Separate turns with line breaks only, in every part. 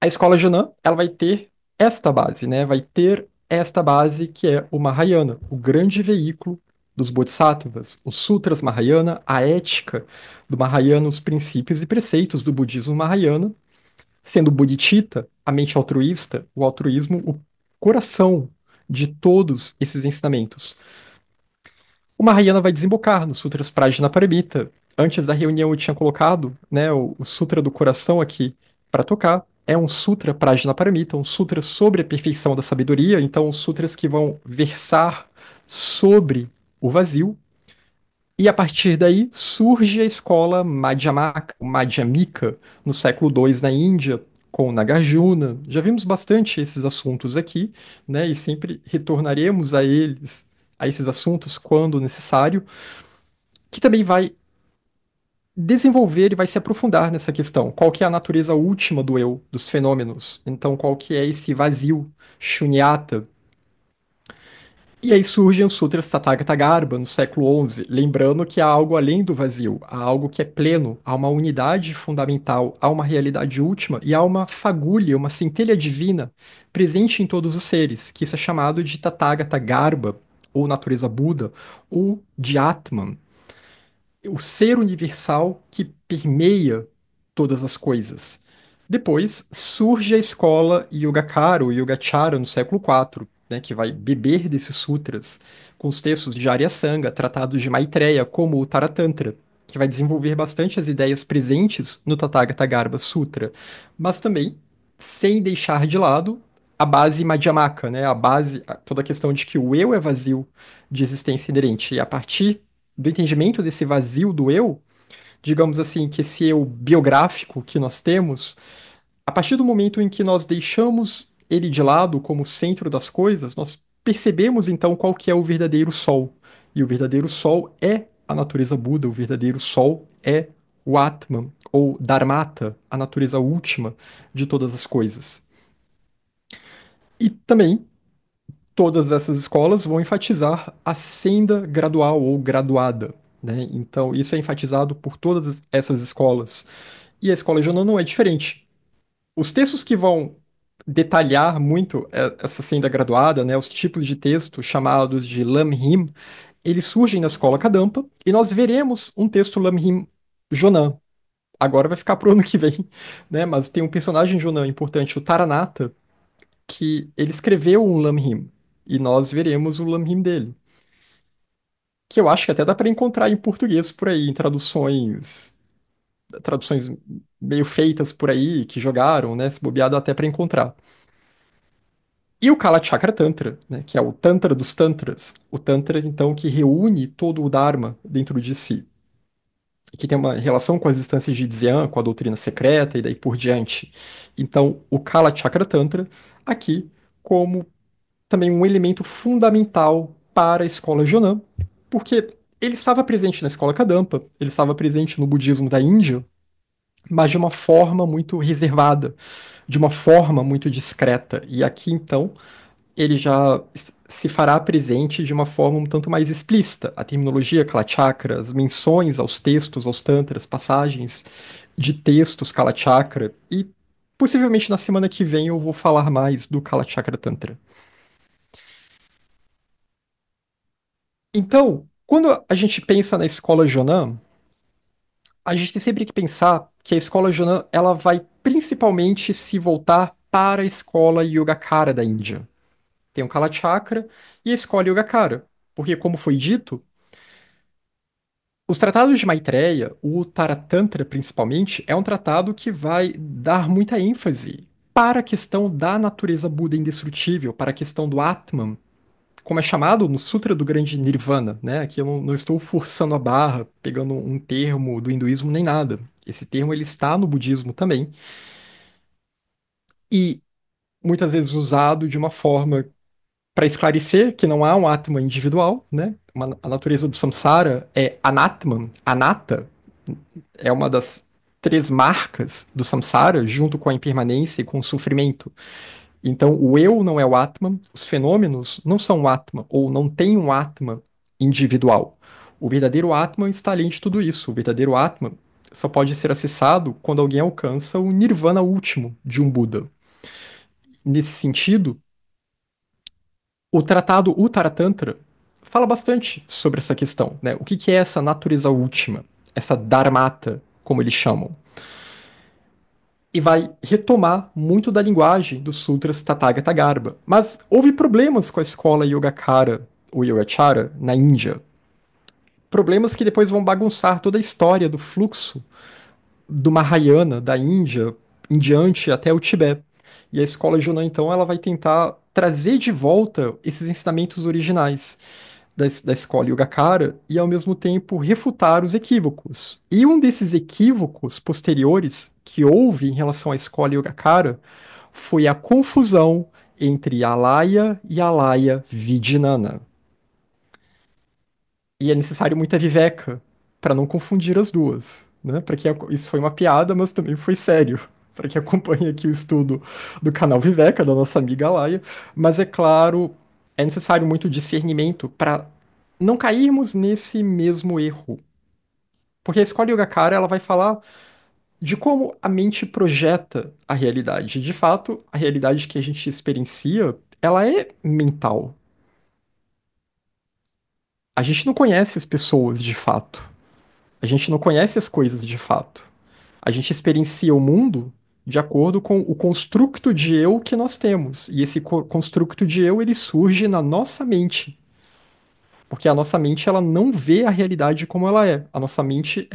A escola Janã, ela vai ter esta base, né? Vai ter esta base que é o Mahayana, o grande veículo dos Bodhisattvas, os Sutras Mahayana, a ética do Mahayana, os princípios e preceitos do budismo Mahayana, sendo Bodhicitta, a mente altruísta, o altruísmo, o coração de todos esses ensinamentos. O Mahayana vai desembocar no Sutras Prajnaparamita. Antes da reunião eu tinha colocado, né, o Sutra do Coração aqui para tocar. É um Sutra Prajnaparamita, um sutra sobre a perfeição da sabedoria. Então, sutras que vão versar sobre o vazio. E a partir daí surge a escola Madhyamaka, Madhyamika, no século II na Índia, com Nagarjuna. Já vimos bastante esses assuntos aqui, né? E sempre retornaremos a eles, a esses assuntos quando necessário, que também vai desenvolver e vai se aprofundar nessa questão. Qual que é a natureza última do eu, dos fenômenos? Então, qual que é esse vazio, shunyata? E aí surgem os Sutras Tathagata Garbha no século XI, lembrando que há algo além do vazio, há algo que é pleno, há uma unidade fundamental, há uma realidade última e há uma fagulha, uma centelha divina presente em todos os seres, que isso é chamado de Tathagata Garbha, ou natureza Buda, ou de Atman, o ser universal que permeia todas as coisas. Depois surge a escola Yogacara ou Yogacara no século IV, né, que vai beber desses sutras, com os textos de Arya Sanga, tratados de Maitreya, como o Taratantra, que vai desenvolver bastante as ideias presentes no Tathagata Garbha Sutra, mas também sem deixar de lado a base Madhyamaka, né, a base, toda a questão de que o eu é vazio de existência inerente, e a partir do entendimento desse vazio do eu, digamos assim, que esse eu biográfico que nós temos, a partir do momento em que nós deixamos ele de lado como centro das coisas, nós percebemos então qual que é o verdadeiro sol. E o verdadeiro sol é a natureza Buda, o verdadeiro sol é o Atman, ou Dharmata, a natureza última de todas as coisas. E também todas essas escolas vão enfatizar a senda gradual ou graduada, né? Então, isso é enfatizado por todas essas escolas. E a escola Jonan não é diferente. Os textos que vão detalhar muito essa senda graduada, né, os tipos de texto chamados de Lamrim, eles surgem na escola Kadampa, e nós veremos um texto Lamrim Jonan. Agora vai ficar pro ano que vem, né? Mas tem um personagem Jonan importante, o Taranata, que ele escreveu um Lamrim, e nós veremos o Lamrim dele. Que eu acho que até dá para encontrar em português por aí, em traduções meio feitas por aí, que jogaram, né? Se bobear, dá até para encontrar. E o Kalachakra Tantra, né, que é o Tantra dos Tantras, o Tantra, então, que reúne todo o Dharma dentro de si, e que tem uma relação com as instâncias de Dzyan, com a doutrina secreta e daí por diante. Então, o Kalachakra Tantra, aqui, como também um elemento fundamental para a escola Jonan, porque ele estava presente na escola Kadampa, ele estava presente no budismo da Índia, mas de uma forma muito reservada, de uma forma muito discreta. E aqui, então, ele já se fará presente de uma forma um tanto mais explícita. A terminologia Kalachakra, as menções aos textos, aos tantras, passagens de textos Kalachakra, e possivelmente na semana que vem eu vou falar mais do Kalachakra Tantra. Então, quando a gente pensa na escola Jonan, a gente tem sempre que pensar que a escola Jonan ela vai principalmente se voltar para a escola Yogacara da Índia. Tem o Kalachakra e a escola Yogacara. Porque, como foi dito, os tratados de Maitreya, o Taratantra principalmente, é um tratado que vai dar muita ênfase para a questão da natureza Buda indestrutível, para a questão do Atman, como é chamado no Sutra do Grande Nirvana, né? Aqui eu não estou forçando a barra, pegando um termo do hinduísmo nem nada. Esse termo ele está no budismo também e muitas vezes usado de uma forma para esclarecer que não há um Atman individual, né? A natureza do samsara é anatman, anatta, é uma das três marcas do samsara, junto com a impermanência e com o sofrimento. Então, o eu não é o Atman, os fenômenos não são o Atman, ou não têm um Atman individual. O verdadeiro Atman está além de tudo isso. O verdadeiro Atman só pode ser acessado quando alguém alcança o nirvana último de um Buda. Nesse sentido, o tratado Uttaratantra fala bastante sobre essa questão, né? O que que é essa natureza última, essa dharmata, como eles chamam, e vai retomar muito da linguagem dos sutras Tathagata Garbha. Mas houve problemas com a escola Yogacara, ou Yogacara, na Índia. Problemas que depois vão bagunçar toda a história do fluxo do Mahayana, da Índia, em diante até o Tibete. E a escola Junã, então, ela vai tentar trazer de volta esses ensinamentos originais da escola Yogacara e, ao mesmo tempo, refutar os equívocos. E um desses equívocos posteriores que houve em relação à escola Yogacara foi a confusão entre Alaya e Alaya Vijnana. E é necessário muita viveca para não confundir as duas, né? Para que isso foi uma piada, mas também foi sério. Para quem acompanha aqui o estudo do canal Viveca, da nossa amiga Laia. Mas é claro, é necessário muito discernimento para não cairmos nesse mesmo erro. Porque a escola Yogacara, ela vai falar de como a mente projeta a realidade. De fato, a realidade que a gente experiencia, ela é mental. A gente não conhece as pessoas de fato. A gente não conhece as coisas de fato. A gente experiencia o mundo de acordo com o construto de eu que nós temos. E esse construto de eu, ele surge na nossa mente. Porque a nossa mente, ela não vê a realidade como ela é. A nossa mente,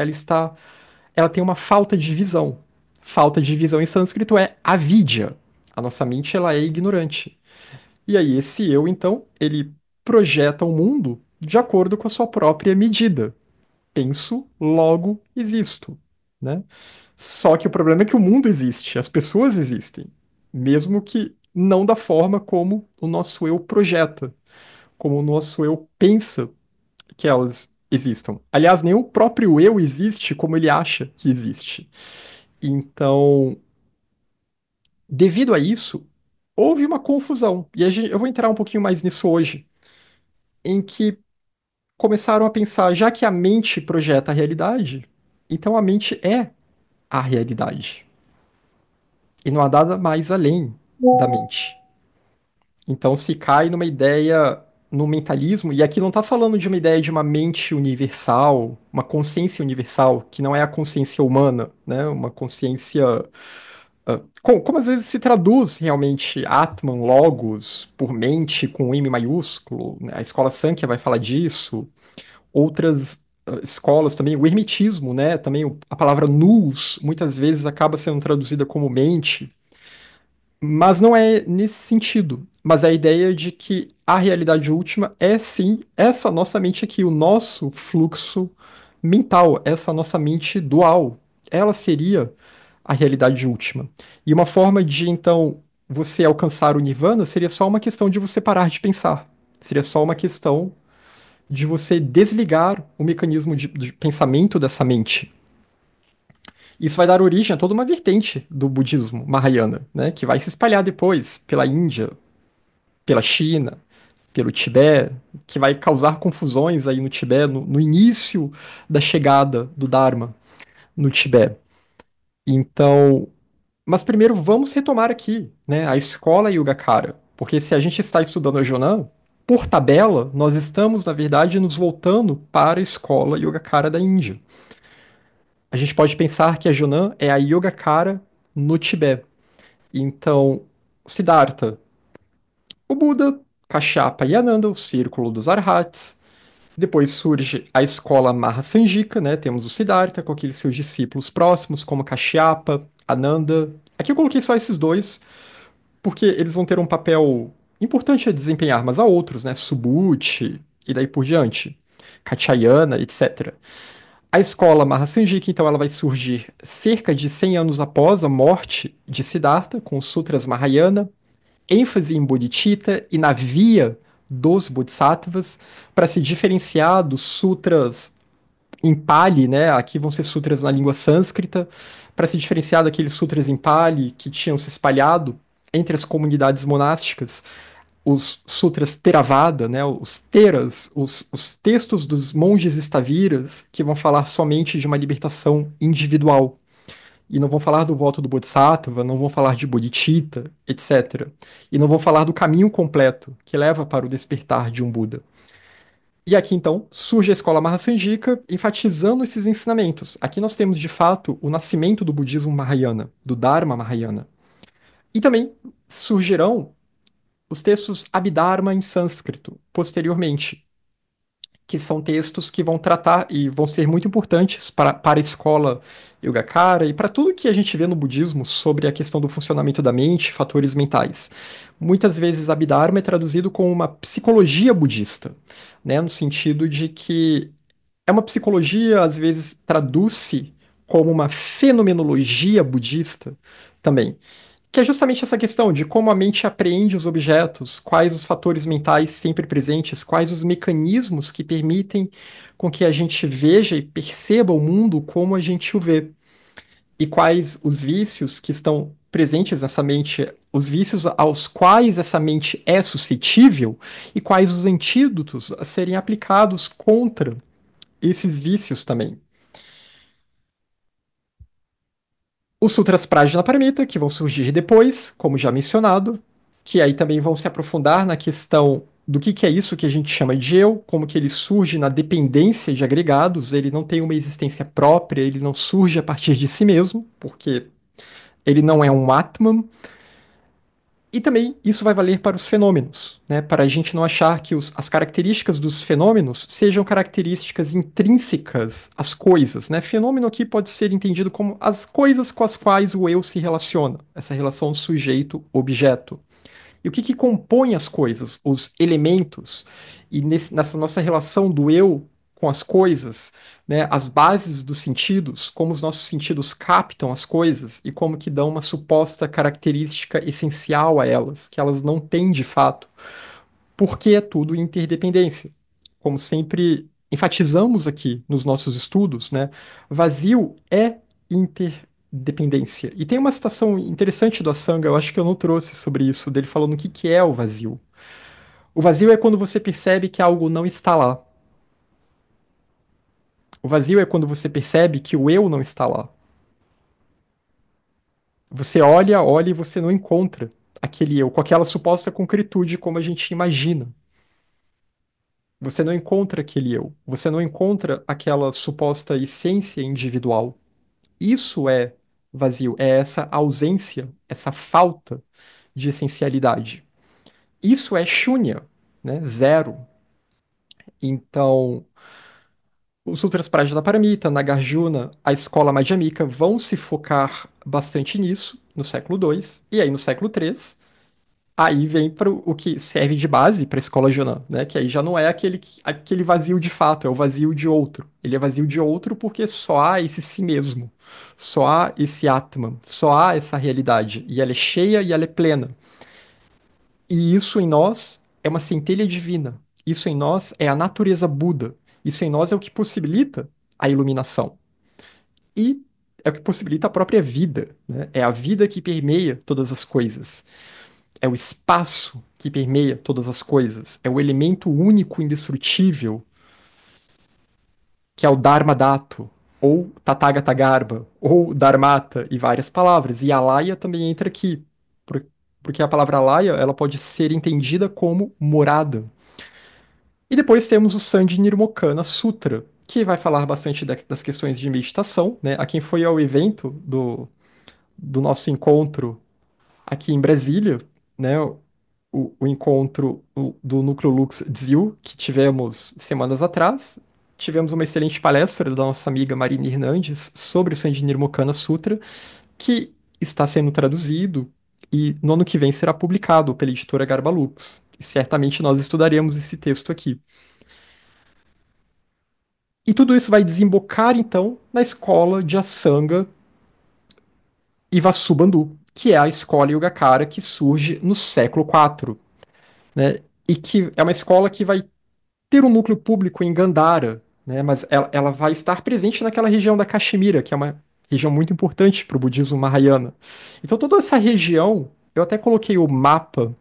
ela tem uma falta de visão. Falta de visão em sânscrito é avidya. A nossa mente, ela é ignorante. E aí esse eu, então, ele projeta o mundo de acordo com a sua própria medida. Penso, logo existo, né? Só que o problema é que o mundo existe, as pessoas existem, mesmo que não da forma como o nosso eu projeta, como o nosso eu pensa que elas existam. Aliás, nem o próprio eu existe como ele acha que existe. Então, devido a isso, houve uma confusão. E eu vou entrar um pouquinho mais nisso hoje, em que começaram a pensar, já que a mente projeta a realidade, então a mente é a realidade. E não há nada mais além da mente. Então se cai numa ideia, no mentalismo, e aqui não está falando de uma ideia de uma mente universal, uma consciência universal, que não é a consciência humana, né? Uma consciência. Como às vezes se traduz realmente Atman, Logos, por mente com M maiúsculo, né? A escola Sankhya vai falar disso, outras escolas também, o hermetismo, né? Também a palavra nous muitas vezes acaba sendo traduzida como mente. Mas não é nesse sentido. Mas a ideia de que a realidade última é sim essa nossa mente aqui, o nosso fluxo mental, essa nossa mente dual. Ela seria a realidade última. E uma forma de, então, você alcançar o nirvana seria só uma questão de você parar de pensar. Seria só uma questão de você desligar o mecanismo de pensamento dessa mente. Isso vai dar origem a toda uma vertente do budismo Mahayana, né, que vai se espalhar depois pela Índia, pela China, pelo Tibete, que vai causar confusões aí no Tibete, no início da chegada do Dharma no Tibete. Então, mas primeiro vamos retomar aqui, né, a escola Yogacara, porque se a gente está estudando a Junã, por tabela, nós estamos, na verdade, nos voltando para a escola Yogacara da Índia. A gente pode pensar que a Junã é a Yogacara no Tibete. Então, Siddhartha, o Buda, Kashyapa e Ananda, o círculo dos Arhats. Depois surge a escola Mahasanjika, né? Temos o Siddhartha com aqueles seus discípulos próximos, como Kashyapa, Ananda. Aqui eu coloquei só esses dois, porque eles vão ter um papel importante a desempenhar, mas há outros, né? Subhuti e daí por diante. Katyayana, etc. A escola Mahasanjika, então, ela vai surgir cerca de 100 anos após a morte de Siddhartha, com os Sutras Mahayana, ênfase em Bodhicitta e na via dos Bodhisattvas, para se diferenciar dos sutras em Pali, né? Aqui vão ser sutras na língua sânscrita, para se diferenciar daqueles sutras em Pali que tinham se espalhado entre as comunidades monásticas. os sutras Theravada, né, os teras, os textos dos monges estaviras, que vão falar somente de uma libertação individual. E não vão falar do voto do Bodhisattva, não vão falar de Bodhicitta, etc. E não vão falar do caminho completo que leva para o despertar de um Buda. E aqui então surge a escola Mahasangika, enfatizando esses ensinamentos. Aqui nós temos de fato o nascimento do budismo Mahayana, do Dharma Mahayana. E também surgirão os textos Abhidharma em sânscrito, posteriormente, que são textos que vão tratar e vão ser muito importantes para a escola Yogacara e para tudo que a gente vê no budismo sobre a questão do funcionamento da mente, fatores mentais. Muitas vezes Abhidharma é traduzido como uma psicologia budista, né, no sentido de que é uma psicologia, às vezes traduz-se como uma fenomenologia budista também. Que é justamente essa questão de como a mente apreende os objetos, quais os fatores mentais sempre presentes, quais os mecanismos que permitem com que a gente veja e perceba o mundo como a gente o vê, e quais os vícios que estão presentes nessa mente, os vícios aos quais essa mente é suscetível, e quais os antídotos a serem aplicados contra esses vícios também. Os Sutras Prajnaparamita, que vão surgir depois, como já mencionado, que aí também vão se aprofundar na questão do que é isso que a gente chama de eu, como que ele surge na dependência de agregados, ele não tem uma existência própria, ele não surge a partir de si mesmo, porque ele não é um Atman, e também isso vai valer para os fenômenos, né? Para a gente não achar que as características dos fenômenos sejam características intrínsecas às coisas, né? Fenômeno aqui pode ser entendido como as coisas com as quais o eu se relaciona, essa relação sujeito-objeto. E o que compõe as coisas, os elementos, e nessa nossa relação do eu com as coisas, né, as bases dos sentidos, como os nossos sentidos captam as coisas e como que dão uma suposta característica essencial a elas, que elas não têm de fato, porque é tudo interdependência. Como sempre enfatizamos aqui nos nossos estudos, né, vazio é interdependência. E tem uma citação interessante do Asanga, eu acho que eu não trouxe sobre isso, dele falando o que é o vazio. O vazio é quando você percebe que algo não está lá. O vazio é quando você percebe que o eu não está lá. Você olha, olha e você não encontra aquele eu com aquela suposta concretude como a gente imagina. Você não encontra aquele eu. Você não encontra aquela suposta essência individual. Isso é vazio, é essa ausência, essa falta de essencialidade. Isso é shunya, né? Zero. Então, os Sutras Prajnaparamita, Nagarjuna, a escola Madhyamika vão se focar bastante nisso no século II, e aí no século III, aí vem para o que serve de base para a escola Jonan, né? Que aí já não é aquele vazio de fato, é o vazio de outro. Ele é vazio de outro porque só há esse si mesmo, só há esse Atman, só há essa realidade, e ela é cheia e ela é plena. E isso em nós é uma centelha divina. Isso em nós é a natureza Buda. Isso em nós é o que possibilita a iluminação. E é o que possibilita a própria vida, né? É a vida que permeia todas as coisas. É o espaço que permeia todas as coisas. É o elemento único, indestrutível, que é o Dharma Dhatu, ou Tathagata Garbha, ou Dharmata, e várias palavras. E a Alaya também entra aqui, porque a palavra Alaya ela pode ser entendida como morada. E depois temos o Sandi Nirmokana Sutra, que vai falar bastante das questões de meditação, né? A quem foi ao evento do nosso encontro aqui em Brasília, né? O encontro do Núcleo Lux Dzil, que tivemos semanas atrás. Tivemos uma excelente palestra da nossa amiga Marina Hernandes sobre o Sandi Nirmokana Sutra, que está sendo traduzido e no ano que vem será publicado pela editora Garbalux. E certamente nós estudaremos esse texto aqui. E tudo isso vai desembocar, então, na escola de Asanga Ivasubandhu, que é a escola Yogacara que surge no século IV, né? E que é uma escola que vai ter um núcleo público em Gandhara, né? Mas ela vai estar presente naquela região da Caxemira, que é uma região muito importante para o budismo Mahayana. Então, toda essa região, eu até coloquei o mapa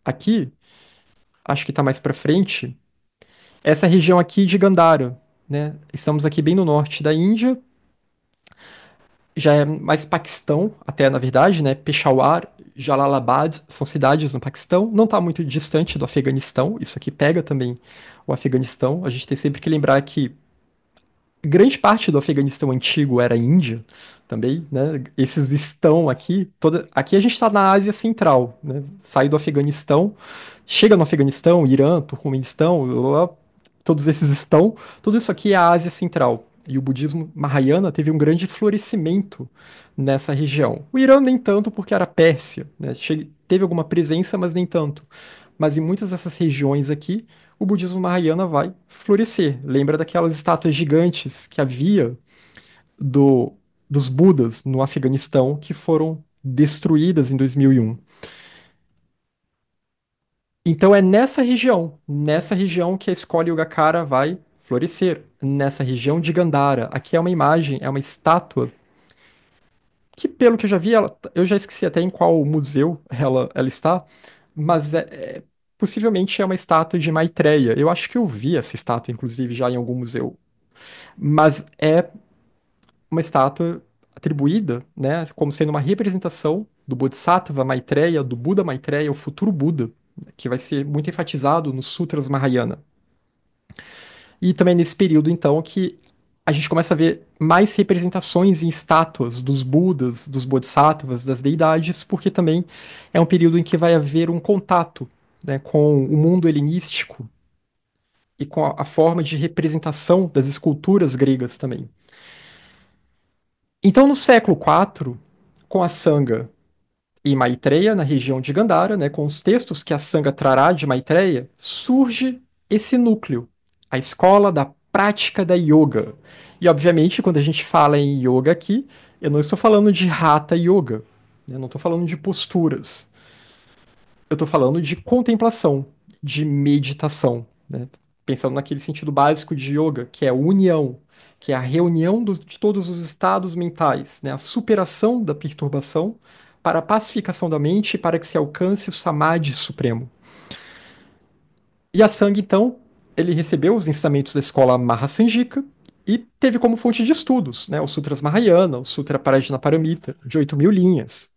aqui, acho que está mais para frente, essa região aqui de Gandhara, né? Estamos aqui bem no norte da Índia, já é mais Paquistão, até na verdade, né? Peshawar, Jalalabad são cidades no Paquistão, não está muito distante do Afeganistão, isso aqui pega também o Afeganistão. A gente tem sempre que lembrar que grande parte do Afeganistão antigo era Índia também, né? Esses estão aqui, aqui a gente está na Ásia Central, né? Sai do Afeganistão, chega no Afeganistão, Irã, Turcomenistão, todos esses estão, tudo isso aqui é a Ásia Central. E o budismo Mahayana teve um grande florescimento nessa região. O Irã nem tanto porque era Pérsia, né? Teve alguma presença, mas nem tanto. Mas em muitas dessas regiões aqui, o budismo Mahayana vai florescer. Lembra daquelas estátuas gigantes que havia do, dos Budas no Afeganistão que foram destruídas em 2001. Então é nessa região que a escola Yogacara vai florescer, nessa região de Gandhara. Aqui é uma imagem, é uma estátua que, pelo que eu já vi, eu já esqueci até em qual museu ela está, mas possivelmente é uma estátua de Maitreya. Eu acho que eu vi essa estátua, inclusive, já em algum museu. Mas é uma estátua atribuída, né, como sendo uma representação do Bodhisattva Maitreya, do Buda Maitreya, o futuro Buda, que vai ser muito enfatizado nos Sutras Mahayana. E também nesse período, então, que a gente começa a ver mais representações em estátuas dos Budas, dos Bodhisattvas, das deidades, porque também é um período em que vai haver um contato, né, com o mundo helenístico e com a forma de representação das esculturas gregas também. Então, no século IV, com a Sanga e Maitreya, na região de Gandhara, né, com os textos que a Sanga trará de Maitreya, surge esse núcleo, a escola da prática da yoga. E, obviamente, quando a gente fala em yoga aqui, eu não estou falando de hatha yoga, né, eu não estou falando de posturas, eu estou falando de contemplação, de meditação, né? Pensando naquele sentido básico de yoga, que é a união, que é a reunião de todos os estados mentais, né? A superação da perturbação para a pacificação da mente, para que se alcance o samadhi supremo. E a Sangha, então, ele recebeu os ensinamentos da escola Mahasanjika e teve como fonte de estudos, né? Os Sutras Mahayana, o Sutra Prajnaparamita, de 8.000 linhas,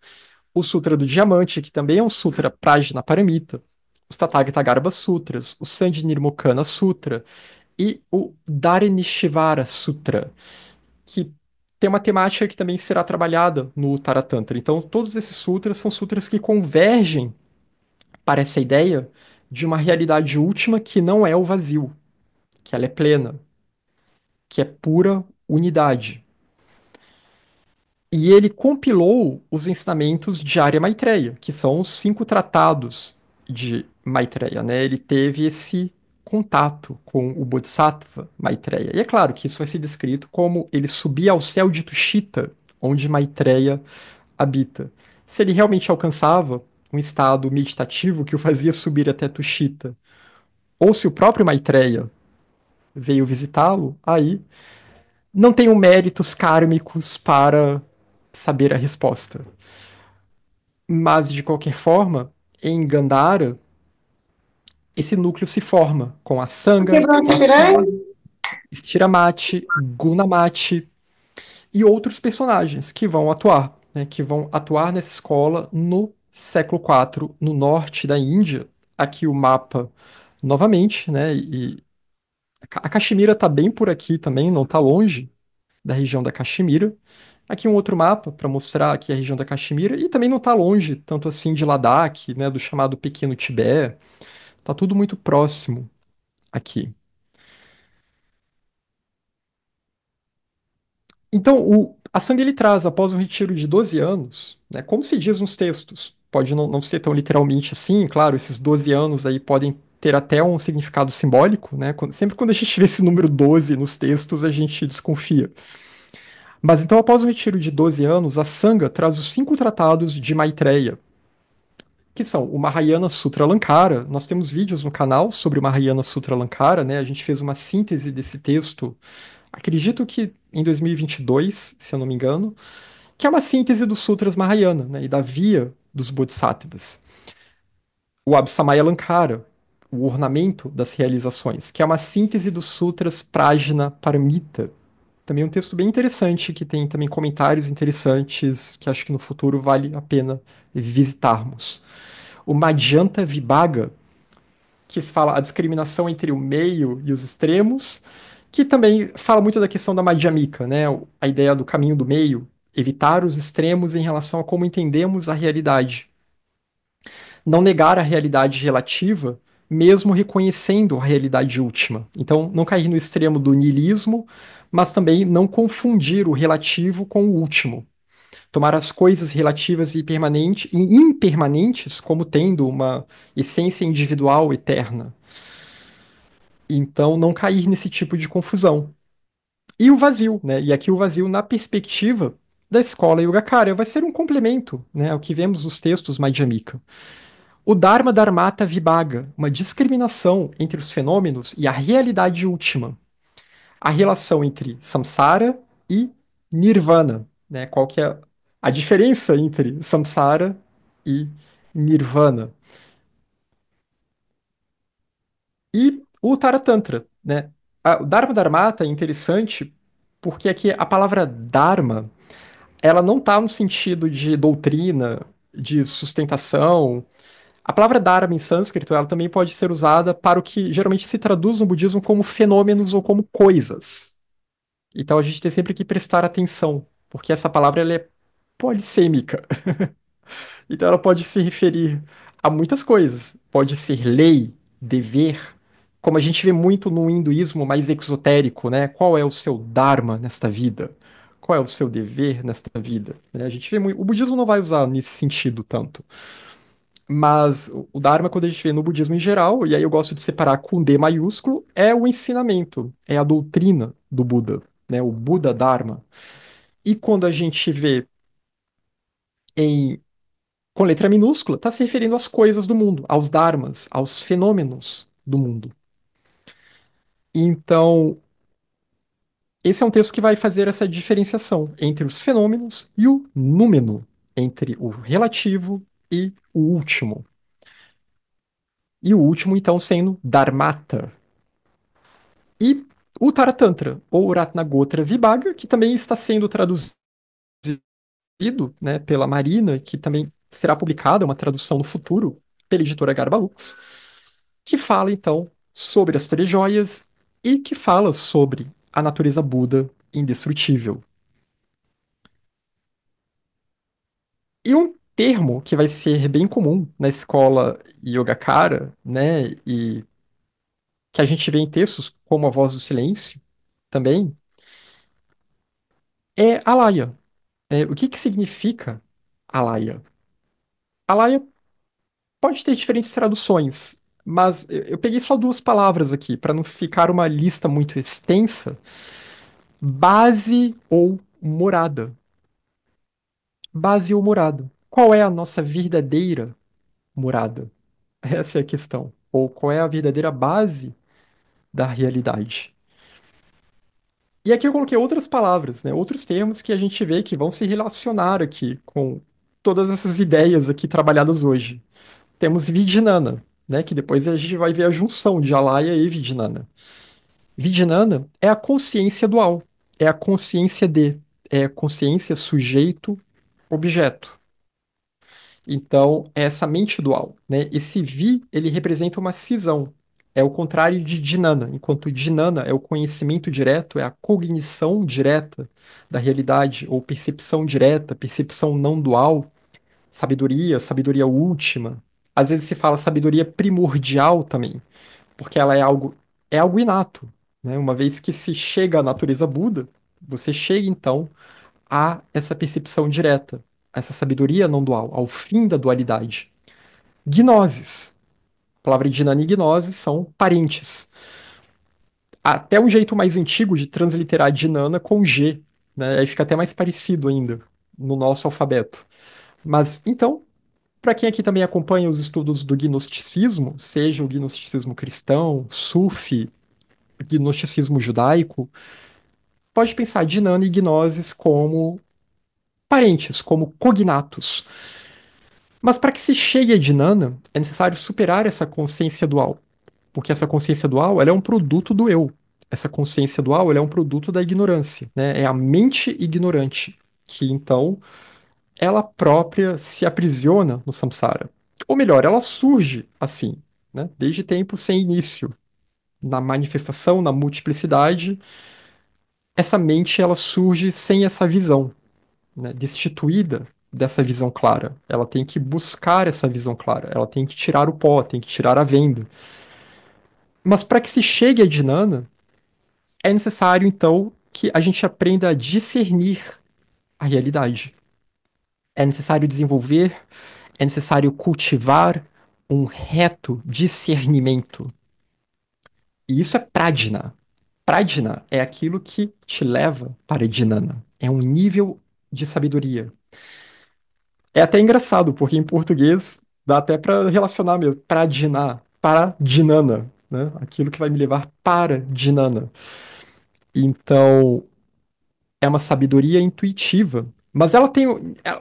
o Sutra do Diamante, que também é um Sutra Prajnaparamita, os Tathagata Garbha Sutras, o Sandinirmukana Sutra e o Dharanishvara Sutra, que tem uma temática que também será trabalhada no Taratantra. Então, todos esses sutras são sutras que convergem para essa ideia de uma realidade última que não é o vazio, que ela é plena, que é pura unidade. E ele compilou os ensinamentos de Arya Maitreya, que são os 5 tratados de Maitreya, né? Ele teve esse contato com o Bodhisattva Maitreya. E é claro que isso vai ser descrito como ele subia ao céu de Tushita, onde Maitreya habita. Se ele realmente alcançava um estado meditativo que o fazia subir até Tushita, ou se o próprio Maitreya veio visitá-lo, aí não tenho méritos kármicos para saber a resposta. Mas, de qualquer forma, em Gandhara, esse núcleo se forma com a Sangha, com a Sula, Stiramati, Gunamati e outros personagens que vão atuar, né, que vão atuar nessa escola no século IV, no norte da Índia. Aqui o mapa novamente, né, e a Caxemira está bem por aqui também, não está longe da região da Caxemira. Aqui um outro mapa para mostrar aqui a região da Caxemira e também não está longe tanto assim de Ladakh, né, do chamado Pequeno Tibete. Tá tudo muito próximo aqui. Então, a sangue ele traz, após um retiro de 12 anos, né, como se diz nos textos, pode não ser tão literalmente assim, claro, esses 12 anos aí podem ter até um significado simbólico, né? Sempre quando a gente vê esse número 12 nos textos, a gente desconfia. Mas então, após um retiro de 12 anos, a Sangha traz os 5 tratados de Maitreya, que são o Mahayana Sutra Lankara. Nós temos vídeos no canal sobre o Mahayana Sutra Lankara, né? A gente fez uma síntese desse texto, acredito que em 2022, se eu não me engano, que é uma síntese dos Sutras Mahayana, né? E da via dos Bodhisattvas. O Abhisamaya Lankara, o ornamento das realizações, que é uma síntese dos sutras Prajna Paramita. Também um texto bem interessante, que tem também comentários interessantes, que acho que no futuro vale a pena visitarmos. O Madhyanta Vibhaga, que fala a discriminação entre o meio e os extremos, que também fala muito da questão da Madhyamika, né? A ideia do caminho do meio, evitar os extremos em relação a como entendemos a realidade. Não negar a realidade relativa, mesmo reconhecendo a realidade última. Então, não cair no extremo do niilismo, mas também não confundir o relativo com o último. Tomar as coisas relativas e impermanentes como tendo uma essência individual eterna. Então, não cair nesse tipo de confusão. E o vazio, né? E aqui o vazio na perspectiva da escola Yogacara vai ser um complemento, né, ao que vemos nos textos Madhyamika. O Dharma Dharmata Vibhaga, uma discriminação entre os fenômenos e a realidade última. A relação entre samsara e nirvana, né? Qual que é a diferença entre samsara e nirvana? E o Taratantra, né? O Dharma Dharmata é interessante porque aqui a palavra Dharma, ela não está no sentido de doutrina, de sustentação. A palavra Dharma em sânscrito, ela também pode ser usada para o que geralmente se traduz no budismo como fenômenos ou como coisas. Então a gente tem sempre que prestar atenção, porque essa palavra ela é polissêmica. Então ela pode se referir a muitas coisas. Pode ser lei, dever, como a gente vê muito no hinduísmo mais exotérico, né? Qual é o seu dharma nesta vida? Qual é o seu dever nesta vida? Né? A gente vê muito... O budismo não vai usar nesse sentido tanto. Mas o Dharma, quando a gente vê no budismo em geral, e aí eu gosto de separar com D maiúsculo, é o ensinamento, é a doutrina do Buda, né? O Buda Dharma. E quando a gente vê em com letra minúscula, está se referindo às coisas do mundo, aos dharmas, aos fenômenos do mundo. Então, esse é um texto que vai fazer essa diferenciação entre os fenômenos e o númeno, entre o relativo e o último. E o último, então, sendo Dharmata. E o Taratantra, ou Ratnagotra Vibhaga, que também está sendo traduzido, né, pela Marina, que também será publicada, uma tradução no futuro, pela editora Garbalux, que fala então sobre as três joias e que fala sobre a natureza Buda indestrutível. E um termo que vai ser bem comum na escola Yogacara, né, e que a gente vê em textos como A Voz do Silêncio também, é alaya. O que que significa alaya? Alaya pode ter diferentes traduções, mas eu peguei só duas palavras aqui, para não ficar uma lista muito extensa. Base ou morada. Base ou morada. Qual é a nossa verdadeira morada? Essa é a questão. Ou qual é a verdadeira base da realidade? E aqui eu coloquei outras palavras, né? Outros termos que a gente vê que vão se relacionar aqui com todas essas ideias aqui trabalhadas hoje. Temos Vijnana, né? Que depois a gente vai ver a junção de Alaya e Vijnana. Vijnana é a consciência dual. É a consciência de. É a consciência sujeito objeto. Então, é essa mente dual, né? Esse vi, ele representa uma cisão. É o contrário de Dhinana, enquanto Dhinana é o conhecimento direto, é a cognição direta da realidade, ou percepção direta, percepção não dual, sabedoria, sabedoria última. Às vezes se fala sabedoria primordial também, porque ela é algo inato, né? Uma vez que se chega à natureza Buda, você chega então a essa percepção direta, a essa sabedoria não dual, ao fim da dualidade. Gnosis. A palavra Dhinana e Gnosis são parentes. Até um jeito mais antigo de transliterar Dhinana com G, né? Aí fica até mais parecido ainda no nosso alfabeto. Mas então, para quem aqui também acompanha os estudos do gnosticismo, seja o gnosticismo cristão, sufi, gnosticismo judaico, pode pensar Dhinana e Gnosis como parentes, como cognatos. Mas para que se chegue a Dhinana, é necessário superar essa consciência dual. porque essa consciência dual, ela é um produto do eu. Essa consciência dual, ela é um produto da ignorância, né? É a mente ignorante que então ela própria se aprisiona no samsara. Ou melhor, ela surge assim, né? Desde tempo sem início, na manifestação, na multiplicidade, essa mente ela surge sem essa visão, né? Destituída dessa visão clara. Ela tem que buscar essa visão clara, ela tem que tirar o pó, tem que tirar a venda. Mas para que se chegue a Dhinana, é necessário então que a gente aprenda a discernir a realidade. É necessário desenvolver, é necessário cultivar um reto discernimento. E isso é pradna. Pradna é aquilo que te leva para Dhinana. É um nível de sabedoria. É até engraçado, porque em português dá até para relacionar mesmo. Pradna, para Dhinana, né? Aquilo que vai me levar para Dhinana. Então, é uma sabedoria intuitiva. Mas ela tem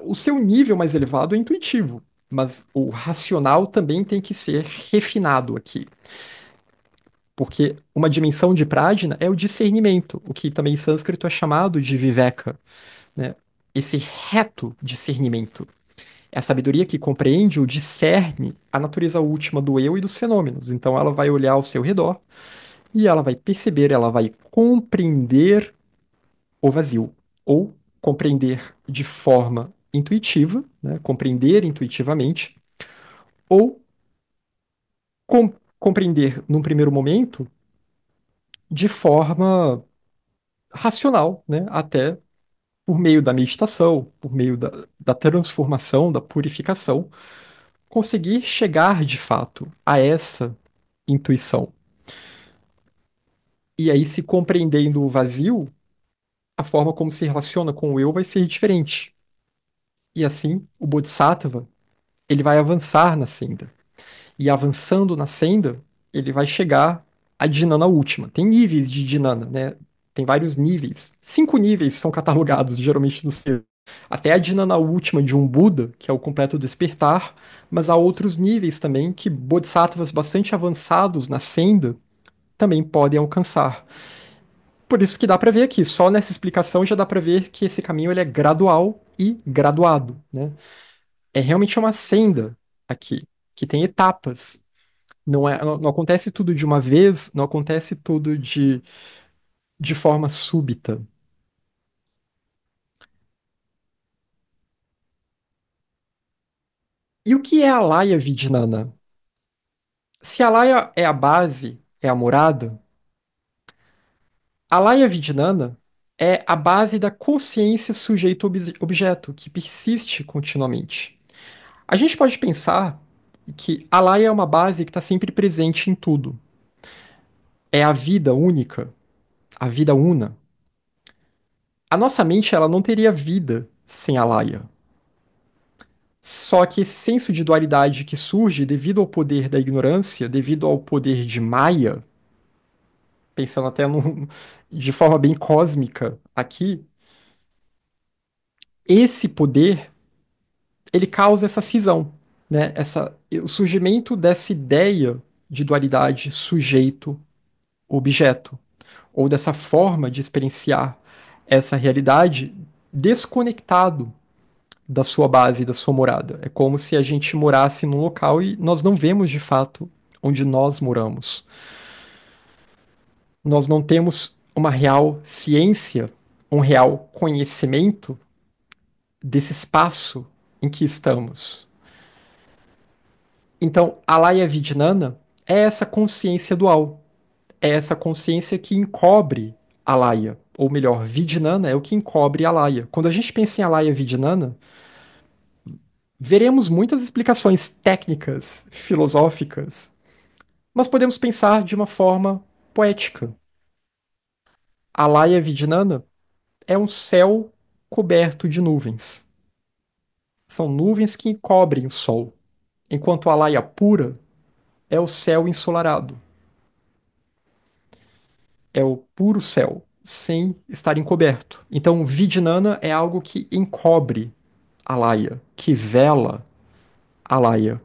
o seu nível mais elevado é intuitivo. Mas o racional também tem que ser refinado aqui. Porque uma dimensão de prajna é o discernimento, o que também em sânscrito é chamado de viveka, né? Esse reto discernimento. É a sabedoria que compreende ou discerne a natureza última do eu e dos fenômenos. Então ela vai olhar ao seu redor e ela vai perceber, ela vai compreender o vazio, ou compreender de forma intuitiva, né? Compreender intuitivamente, ou compreender num primeiro momento de forma racional, né? Até por meio da meditação, por meio da transformação, da purificação, conseguir chegar de fato a essa intuição. E aí, se compreendendo o vazio, a forma como se relaciona com o eu vai ser diferente. E assim, o Bodhisattva, ele vai avançar na senda. E avançando na senda, ele vai chegar à Dhinana última. Tem níveis de Dhinana, né? Tem vários níveis. 5 níveis são catalogados, geralmente, no ser. Até a Dhinana última de um Buda, que é o completo despertar, mas há outros níveis também que bodhisattvas bastante avançados na senda também podem alcançar. Por isso que dá para ver aqui, só nessa explicação já dá para ver que esse caminho ele é gradual e graduado, né? É realmente uma senda aqui, que tem etapas. Não acontece tudo de uma vez, não acontece tudo de forma súbita. E o que é a Laya Vidnana? Se a Laya é a base, é a morada, a Laya Vidnana é a base da consciência sujeito-objeto, que persiste continuamente. A gente pode pensar que a Laya é uma base que está sempre presente em tudo. É a vida única, a vida una. A nossa mente ela não teria vida sem a Laya. Só que esse senso de dualidade que surge devido ao poder da ignorância, devido ao poder de Maya, pensando até de forma bem cósmica aqui, esse poder ele causa essa cisão, né? O surgimento dessa ideia de dualidade sujeito-objeto, ou dessa forma de experienciar essa realidade desconectado da sua base, da sua morada. É como se a gente morasse num local e nós não vemos de fato onde nós moramos. Nós não temos uma real ciência, um real conhecimento desse espaço em que estamos. Então, a Laya Vijnana é essa consciência dual, é essa consciência que encobre a Laya, ou melhor, Vijnana é o que encobre a Laya. Quando a gente pensa em Alaya Vijnana, veremos muitas explicações técnicas, filosóficas, mas podemos pensar de uma forma poética. Alaya Vijnana é um céu coberto de nuvens. São nuvens que encobrem o sol, enquanto a Alaya pura é o céu ensolarado. É o puro céu, sem estar encoberto. Então, Vijnana é algo que encobre a Alaya, que vela a Alaya.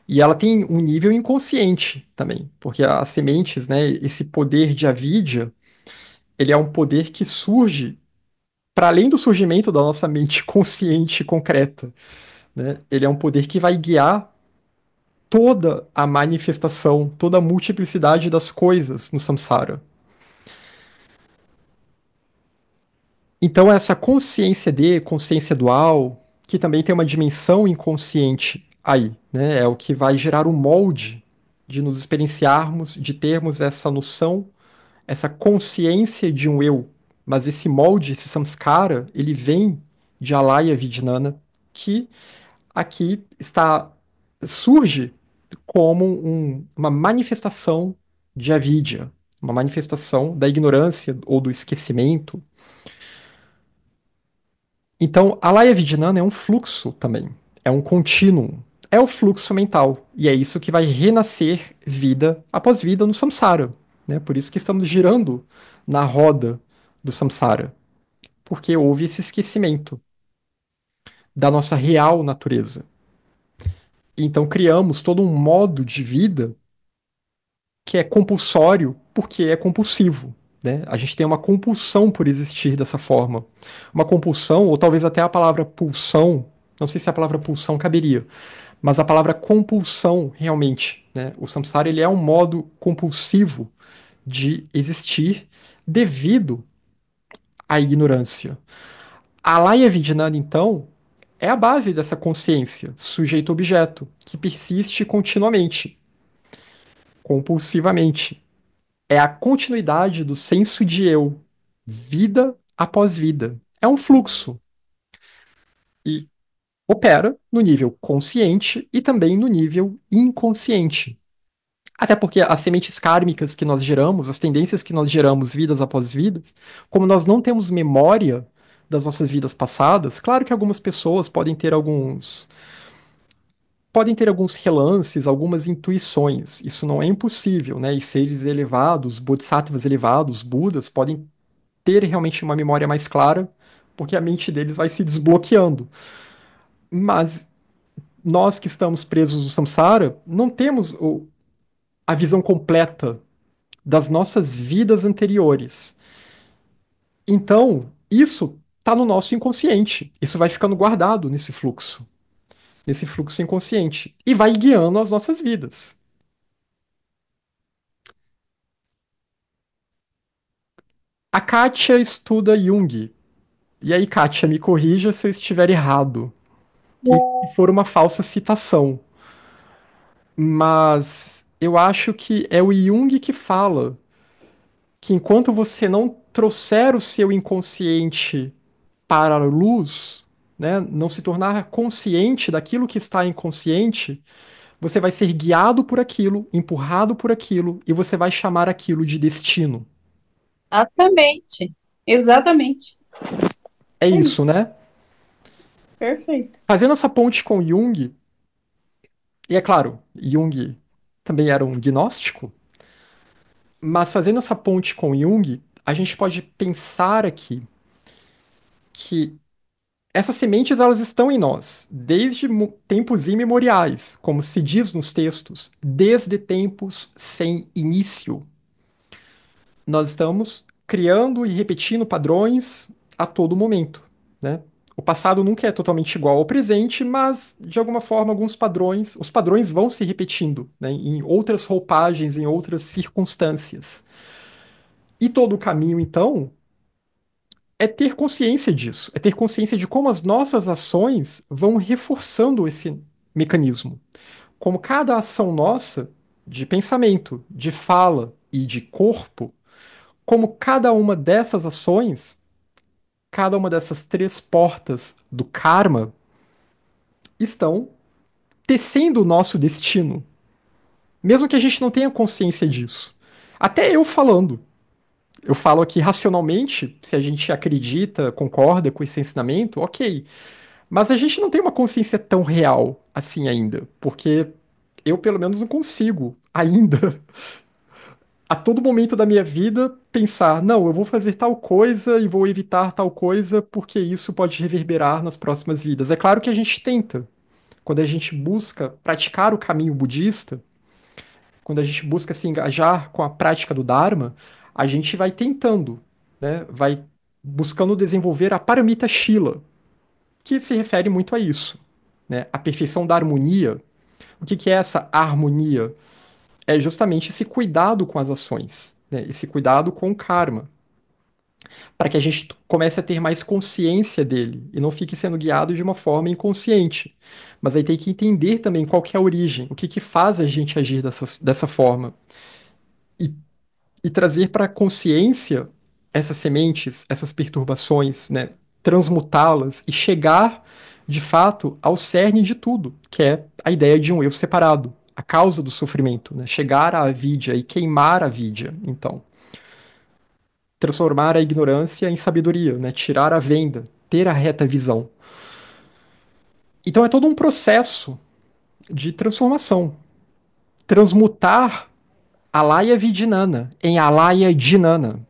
E ela tem um nível inconsciente também, porque as sementes, né, esse poder de avidia, ele é um poder que surge para além do surgimento da nossa mente consciente e concreta, né? Ele é um poder que vai guiar toda a manifestação, toda a multiplicidade das coisas no samsara. Então, essa consciência de, consciência dual, que também tem uma dimensão inconsciente aí, né? É o que vai gerar o molde de nos experienciarmos, de termos essa noção, essa consciência de um eu. Mas esse molde, esse samskara, ele vem de Alaya Vijnana, que aqui surge como uma manifestação de avidya, uma manifestação da ignorância ou do esquecimento. Então, a Laya Vidyanana é um fluxo também, é um contínuo, é o fluxo mental, e é isso que vai renascer vida após vida no samsara, né? Por isso que estamos girando na roda do samsara, porque houve esse esquecimento da nossa real natureza. Então criamos todo um modo de vida que é compulsório porque é compulsivo. Né? A gente tem uma compulsão por existir dessa forma. Uma compulsão, ou talvez até a palavra pulsão, não sei se a palavra pulsão caberia, mas a palavra compulsão realmente. Né? O samsara ele é um modo compulsivo de existir devido à ignorância. A Laya Vidyananda, então, é a base dessa consciência, sujeito-objeto, que persiste continuamente, compulsivamente. É a continuidade do senso de eu, vida após vida. É um fluxo e opera no nível consciente e também no nível inconsciente. Até porque as sementes kármicas que nós geramos, as tendências que nós geramos vidas após vidas, como nós não temos memória das nossas vidas passadas, claro que algumas pessoas podem ter alguns relances, algumas intuições. Isso não é impossível, né? E seres elevados, bodhisattvas elevados, budas, podem ter realmente uma memória mais clara, porque a mente deles vai se desbloqueando. Mas nós que estamos presos no samsara, não temos a visão completa das nossas vidas anteriores. Então, isso está no nosso inconsciente. Isso vai ficando guardado nesse fluxo inconsciente, e vai guiando as nossas vidas. A Kátia estuda Jung. E aí, Kátia, me corrija se eu estiver errado. E se for uma falsa citação. Mas eu acho que é o Jung que fala que enquanto você não trouxer o seu inconsciente para a luz, né, não se tornar consciente daquilo que está inconsciente, você vai ser guiado por aquilo, empurrado por aquilo, e você vai chamar aquilo de destino.
Exatamente. Exatamente.
É
É isso.
isso, né?
Perfeito.
Fazendo essa ponte com Jung, e é claro, Jung também era um gnóstico, mas fazendo essa ponte com Jung, a gente pode pensar aqui que essas sementes elas estão em nós desde tempos imemoriais, como se diz nos textos, desde tempos sem início. Nós estamos criando e repetindo padrões a todo momento, né? O passado nunca é totalmente igual ao presente, mas de alguma forma alguns padrões, os padrões vão se repetindo, né, em outras roupagens, em outras circunstâncias. E todo o caminho, então, é ter consciência disso, é ter consciência de como as nossas ações vão reforçando esse mecanismo. Como cada ação nossa, de pensamento, de fala e de corpo, como cada uma dessas ações, cada uma dessas três portas do karma, estão tecendo o nosso destino, mesmo que a gente não tenha consciência disso. Até eu falando. Eu falo aqui racionalmente, se a gente acredita, concorda com esse ensinamento, ok. Mas a gente não tem uma consciência tão real assim ainda, porque eu, pelo menos, não consigo ainda, a todo momento da minha vida, pensar, não, eu vou fazer tal coisa e vou evitar tal coisa porque isso pode reverberar nas próximas vidas. É claro que a gente tenta, quando a gente busca praticar o caminho budista, quando a gente busca se engajar com a prática do Dharma, a gente vai tentando, né? Vai buscando desenvolver a Paramita Shila, que se refere muito a isso, né? A perfeição da harmonia. O que que é essa harmonia? É justamente esse cuidado com as ações, né? Esse cuidado com o karma, para que a gente comece a ter mais consciência dele e não fique sendo guiado de uma forma inconsciente. Mas aí tem que entender também qual que é a origem, o que que faz a gente agir dessa forma. E, e trazer para a consciência essas sementes, essas perturbações, né? Transmutá-las e chegar, de fato, ao cerne de tudo, que é a ideia de um eu separado, a causa do sofrimento, né? Chegar à avidya e queimar a avidya, então. Transformar a ignorância em sabedoria, né? Tirar a venda, ter a reta visão. Então é todo um processo de transformação. Transmutar Alaya Vidinana em Alaya Dhinana.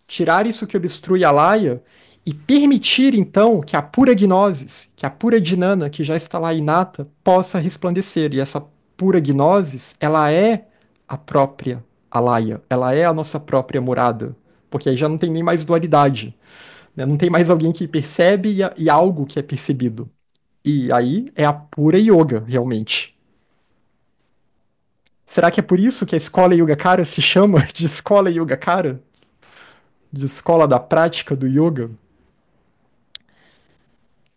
Tirar isso que obstrui a Alaya e permitir então que a pura gnosis, que a pura Dhinana, que já está lá inata, possa resplandecer. E essa pura gnosis, ela é a própria Alaya, ela é a nossa própria morada, porque aí já não tem nem mais dualidade. Né? Não tem mais alguém que percebe e algo que é percebido. E aí é a pura yoga, realmente. Será que é por isso que a escola Yogacara se chama de escola Yogacara? De escola da prática do yoga?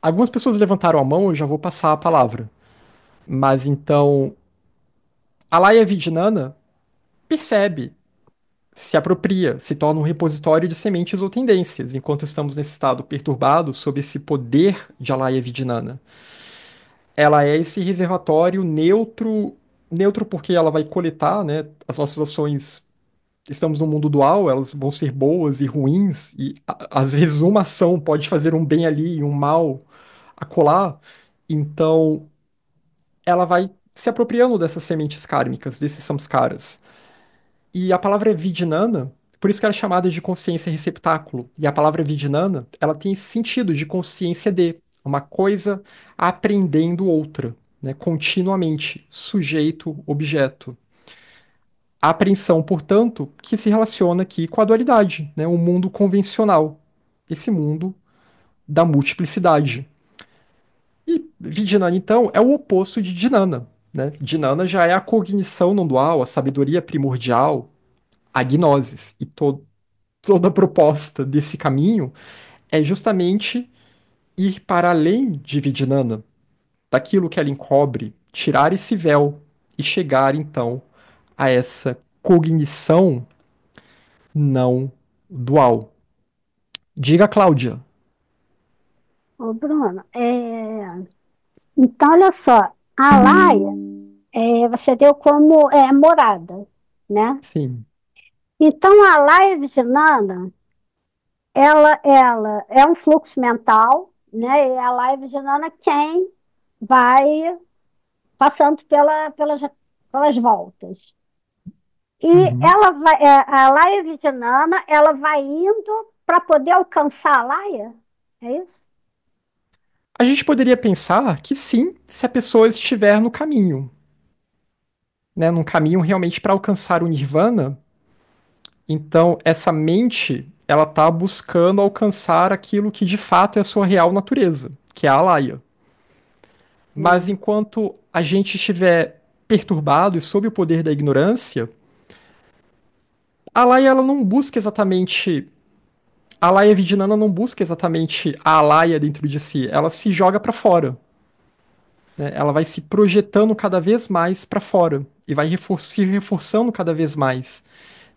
Algumas pessoas levantaram a mão, eu já vou passar a palavra. Mas então, a Laya Vidyanana percebe, se apropria, se torna um repositório de sementes ou tendências, enquanto estamos nesse estado perturbado sob esse poder de Alaya Vidyanana. Ela é esse reservatório neutro, neutro porque ela vai coletar, né, as nossas ações. Estamos num mundo dual, elas vão ser boas e ruins, e às vezes uma ação pode fazer um bem ali e um mal acolá. Então, ela vai se apropriando dessas sementes kármicas, desses samskaras. E a palavra Vijnana, por isso que ela é chamada de consciência receptáculo. E a palavra Vijnana, ela tem esse sentido de consciência de uma coisa aprendendo outra, né? Continuamente, sujeito, objeto. A apreensão, portanto, que se relaciona aqui com a dualidade, né? O mundo convencional, esse mundo da multiplicidade. E Vijnana, então, é o oposto de Dhinana. Né? Dhinana já é a cognição não dual, a sabedoria primordial, a gnosis. E toda a proposta desse caminho é justamente ir para além de Vijnana, daquilo que ela encobre, tirar esse véu e chegar, então, a essa cognição não dual. Diga, Cláudia.
Ô, Bruno, então olha só, a laia você deu como morada, né?
Sim.
Então a laia vigiana, ela é um fluxo mental, né? E a laia vigiana quem vai passando pelas voltas. E
Uhum.
a laia vigiana, ela vai indo para poder alcançar a laia, é isso?
A gente poderia pensar que sim, se a pessoa estiver no caminho, né, num caminho realmente para alcançar o nirvana, então essa mente, ela está buscando alcançar aquilo que de fato é a sua real natureza, que é a alaya. Mas
Hum.
enquanto a gente estiver perturbado e sob o poder da ignorância, a alaya ela não busca exatamente a alaya vidinana não busca exatamente a alaya dentro de si, ela se joga para fora. Né? Ela vai se projetando cada vez mais para fora e vai se reforçando cada vez mais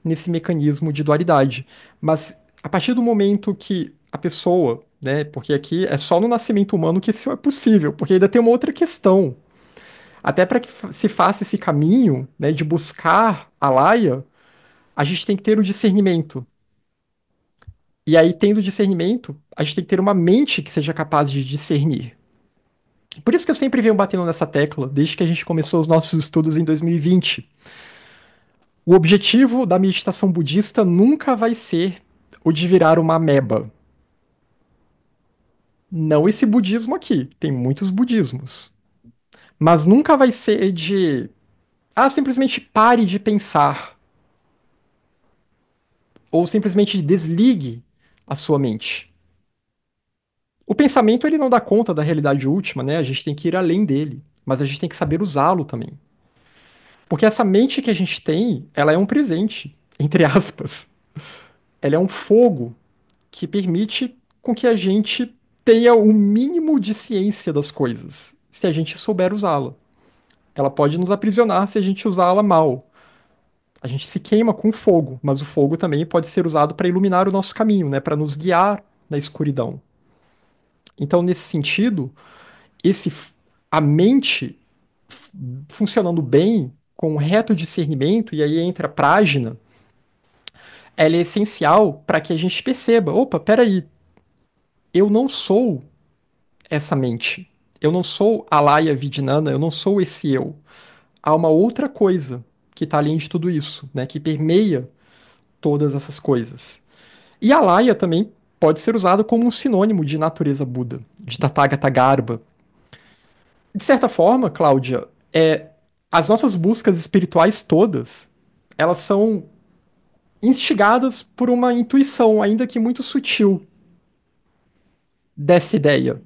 nesse mecanismo de dualidade. Mas a partir do momento que a pessoa, né, porque aqui é só no nascimento humano que isso é possível, porque ainda tem uma outra questão. Até para que se faça esse caminho, né, de buscar a laia, a gente tem que ter o discernimento. E aí, tendo discernimento, a gente tem que ter uma mente que seja capaz de discernir. Por isso que eu sempre venho batendo nessa tecla, desde que a gente começou os nossos estudos em 2020. O objetivo da meditação budista nunca vai ser o de virar uma ameba. Não esse budismo aqui, tem muitos budismos. Mas nunca vai ser de, simplesmente pare de pensar, ou simplesmente desligue a sua mente. O pensamento ele não dá conta da realidade última, né? A gente tem que ir além dele, mas a gente tem que saber usá-lo também. Porque essa mente que a gente tem, ela é um presente, entre aspas. Ela é um fogo que permite com que a gente tenha o mínimo de ciência das coisas, se a gente souber usá-la. Ela pode nos aprisionar se a gente usá-la mal. A gente se queima com fogo, mas o fogo também pode ser usado para iluminar o nosso caminho, né, para nos guiar na escuridão. Então, nesse sentido, esse a mente funcionando bem, com um reto discernimento, e aí entra a prágina, ela é essencial para que a gente perceba, opa, peraí, eu não sou essa mente. Eu não sou a Laia Vidinana, eu não sou esse eu. Há uma outra coisa que está além de tudo isso, né, que permeia todas essas coisas. E a Laia também pode ser usada como um sinônimo de natureza Buda, de Tathagata Garba. De certa forma, Cláudia, as nossas buscas espirituais todas, elas são instigadas por uma intuição, ainda que muito sutil, dessa ideia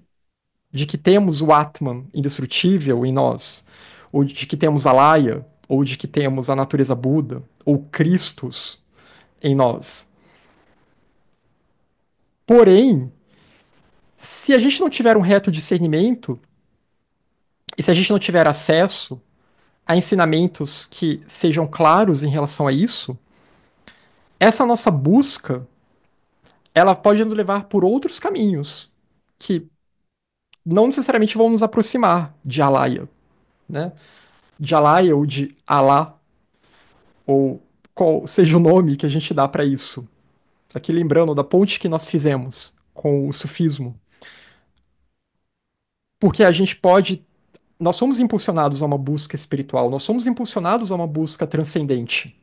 de que temos o Atman indestrutível em nós, ou de que temos a Laia, ou de que temos a natureza Buda, ou Cristos em nós. Porém, se a gente não tiver um reto discernimento, e se a gente não tiver acesso a ensinamentos que sejam claros em relação a isso, essa nossa busca, ela pode nos levar por outros caminhos que não necessariamente vão nos aproximar de Alaya, né? De Alaya ou de Alá, ou qual seja o nome que a gente dá para isso. Aqui lembrando da ponte que nós fizemos com o sufismo. Porque a gente pode. Nós somos impulsionados a uma busca espiritual, nós somos impulsionados a uma busca transcendente.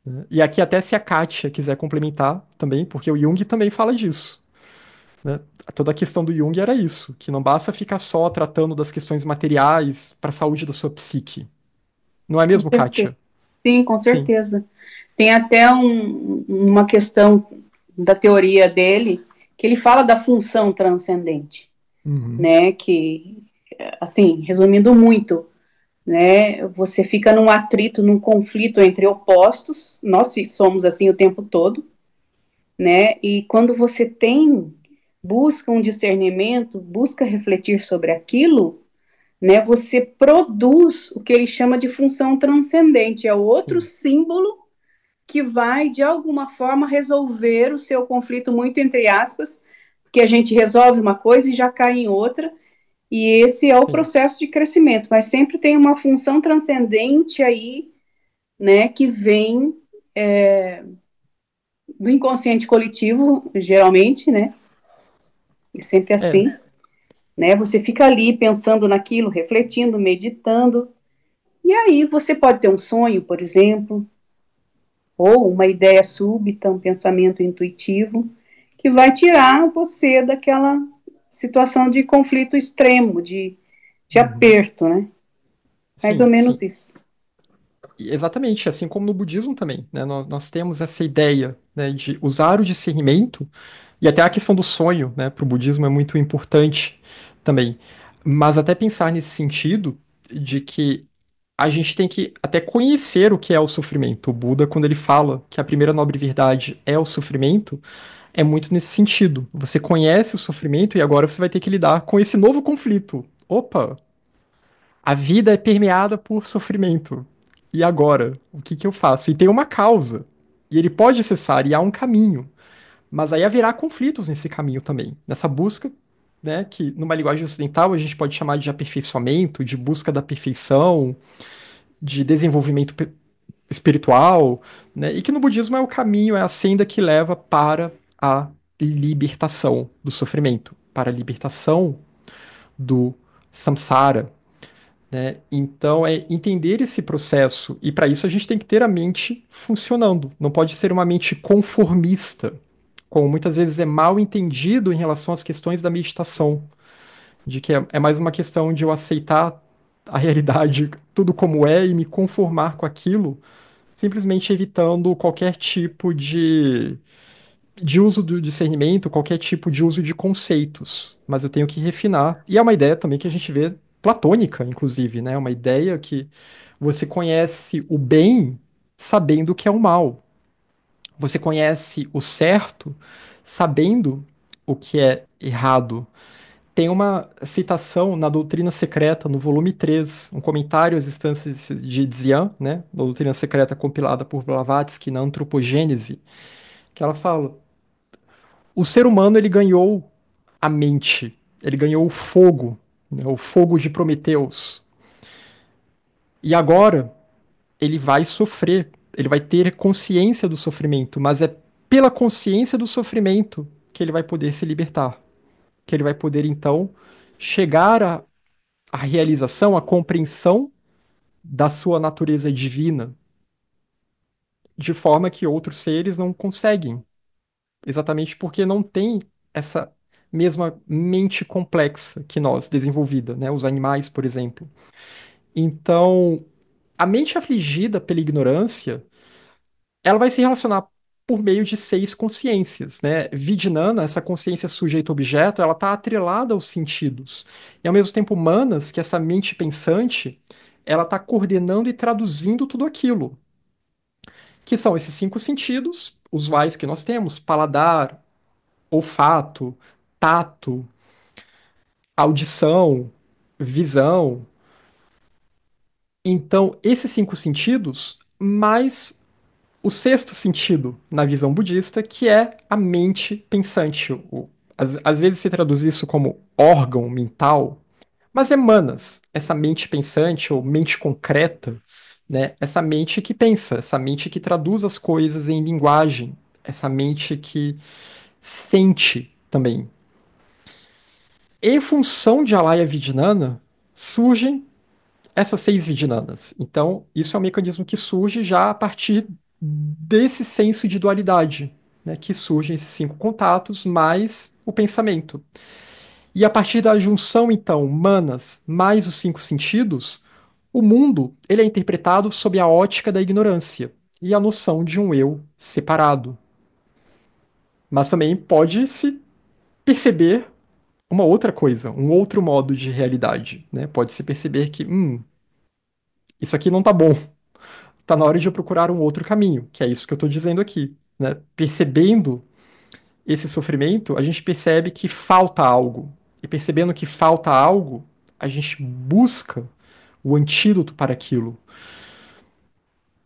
Né? E aqui, até se a Kátia quiser complementar também, porque o Jung também fala disso. Né? Toda a questão do Jung era isso, que não basta ficar só tratando das questões materiais para a saúde da sua psique. Não é
Com
mesmo,
certeza.
Kátia?
Sim, com
Sim.
certeza. Tem até uma questão da teoria dele que ele fala da função transcendente,
Uhum.
né? Que, assim, resumindo muito, né? Você fica num atrito, num conflito entre opostos. Nós somos assim o tempo todo, né? E quando você busca um discernimento, busca refletir sobre aquilo, né? Você produz o que ele chama de função transcendente, é outro
Sim.
símbolo que vai, de alguma forma, resolver o seu conflito, muito entre aspas, porque a gente resolve uma coisa e já cai em outra, e esse é o
Sim.
processo de crescimento, mas sempre tem uma função transcendente aí, né, que vem do inconsciente coletivo, geralmente, né, e sempre
É.
assim, né, você fica ali pensando naquilo, refletindo, meditando, e aí você pode ter um sonho, por exemplo, ou uma ideia súbita, um pensamento intuitivo, que vai tirar você daquela situação de conflito extremo, de
Uhum.
aperto, né? Mais
Sim,
ou
sim.
menos isso.
Exatamente, assim como no budismo também, né? Nós temos essa ideia, né, de usar o discernimento, e até a questão do sonho, né, para o budismo é muito importante também. Mas até pensar nesse sentido de que a gente tem que até conhecer o que é o sofrimento. O Buda, quando ele fala que a primeira nobre verdade é o sofrimento, é muito nesse sentido. Você conhece o sofrimento e agora você vai ter que lidar com esse novo conflito. Opa, a vida é permeada por sofrimento. E agora? O que que eu faço? E tem uma causa. E ele pode cessar, e há um caminho. Mas aí haverá conflitos nesse caminho também. Nessa busca, né? Que numa linguagem ocidental a gente pode chamar de aperfeiçoamento, de busca da perfeição, de desenvolvimento espiritual, né? E que no budismo é o caminho, é a senda que leva para a libertação do sofrimento, para a libertação do samsara, né? Então, é entender esse processo, e para isso a gente tem que ter a mente funcionando. Não pode ser uma mente conformista, como muitas vezes é mal entendido em relação às questões da meditação, de que é mais uma questão de eu aceitar a realidade, tudo como é, e me conformar com aquilo, simplesmente evitando qualquer tipo de uso do discernimento, qualquer tipo de uso de conceitos. Mas eu tenho que refinar. E é uma ideia também que a gente vê platônica, inclusive, né? Uma ideia que você conhece o bem sabendo o que é o mal. Você conhece o certo sabendo o que é errado. Tem uma citação na Doutrina Secreta, no volume 3, um comentário às instâncias de Dzian, né? Da Doutrina Secreta compilada por Blavatsky na Antropogênese, que ela fala: o ser humano ele ganhou a mente, ele ganhou o fogo, né? O fogo de Prometeus. E agora ele vai sofrer, ele vai ter consciência do sofrimento, mas é pela consciência do sofrimento que ele vai poder se libertar, que ele vai poder então chegar à realização, à compreensão da sua natureza divina, de forma que outros seres não conseguem, exatamente porque não tem essa mesma mente complexa que nós, desenvolvida, né? Os animais, por exemplo. Então, a mente afligida pela ignorância, ela vai se relacionar por meio de seis consciências, né? Vijnana, essa consciência sujeito-objeto, ela está atrelada aos sentidos. E ao mesmo tempo, manas, que é essa mente pensante, ela está coordenando e traduzindo tudo aquilo, que são esses cinco sentidos usuais que nós temos: paladar, olfato, tato, audição, visão. Então, esses cinco sentidos, mais o sexto sentido na visão budista, que é a mente pensante. Às vezes se traduz isso como órgão mental, mas é manas, essa mente pensante ou mente concreta, né? Essa mente que pensa, essa mente que traduz as coisas em linguagem, essa mente que sente também. Em função de Alaya Vidnana, surgem essas seis Vijnanas. Então, isso é um mecanismo que surge já a partir desse senso de dualidade, né, que surgem esses cinco contatos mais o pensamento. E a partir da junção, então, manas mais os cinco sentidos, o mundo ele é interpretado sob a ótica da ignorância e a noção de um eu separado. Mas também pode se perceber uma outra coisa, um outro modo de realidade, né? Pode se perceber que, isso aqui não tá bom, tá na hora de eu procurar um outro caminho, que é isso que eu tô dizendo aqui, né? Percebendo esse sofrimento, a gente percebe que falta algo. E percebendo que falta algo, a gente busca o antídoto para aquilo.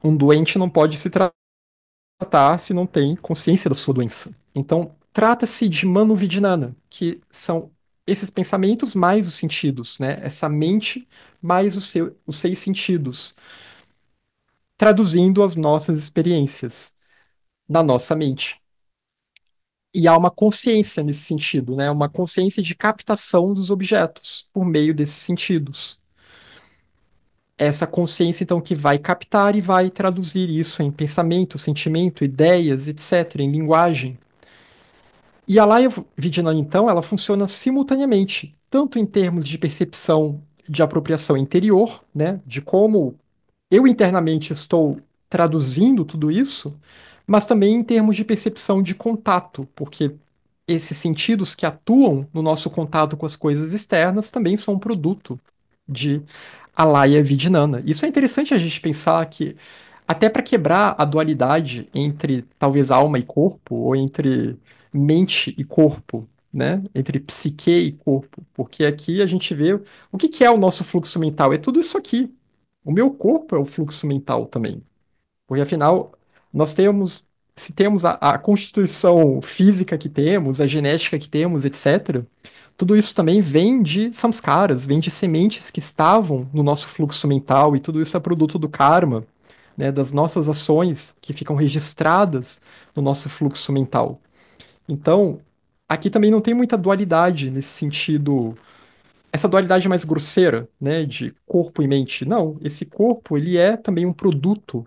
Um doente não pode se tratar se não tem consciência da sua doença. Então, trata-se de Manovidinana, que são esses pensamentos mais os sentidos, né? Essa mente mais os seis sentidos, traduzindo as nossas experiências na nossa mente. E há uma consciência nesse sentido, né? Uma consciência de captação dos objetos por meio desses sentidos. Essa consciência, então, que vai captar e vai traduzir isso em pensamento, sentimento, ideias, etc., em linguagem. E a Laya Vidyanana, então, ela funciona simultaneamente, tanto em termos de percepção de apropriação interior, né? De como eu internamente estou traduzindo tudo isso, mas também em termos de percepção de contato, porque esses sentidos que atuam no nosso contato com as coisas externas também são um produto de Alaya Vidinana. Isso é interessante a gente pensar que, até para quebrar a dualidade entre talvez alma e corpo, ou entre mente e corpo, né? Entre psique e corpo, porque aqui a gente vê o que que é o nosso fluxo mental. É tudo isso aqui. O meu corpo é o fluxo mental também. Porque afinal, nós temos, se temos a constituição física que temos, a genética que temos, etc., tudo isso também vem de samskaras, vem de sementes que estavam no nosso fluxo mental, e tudo isso é produto do karma, né, das nossas ações que ficam registradas no nosso fluxo mental. Então, aqui também não tem muita dualidade nesse sentido, essa dualidade mais grosseira, né, de corpo e mente. Não, esse corpo, ele é também um produto,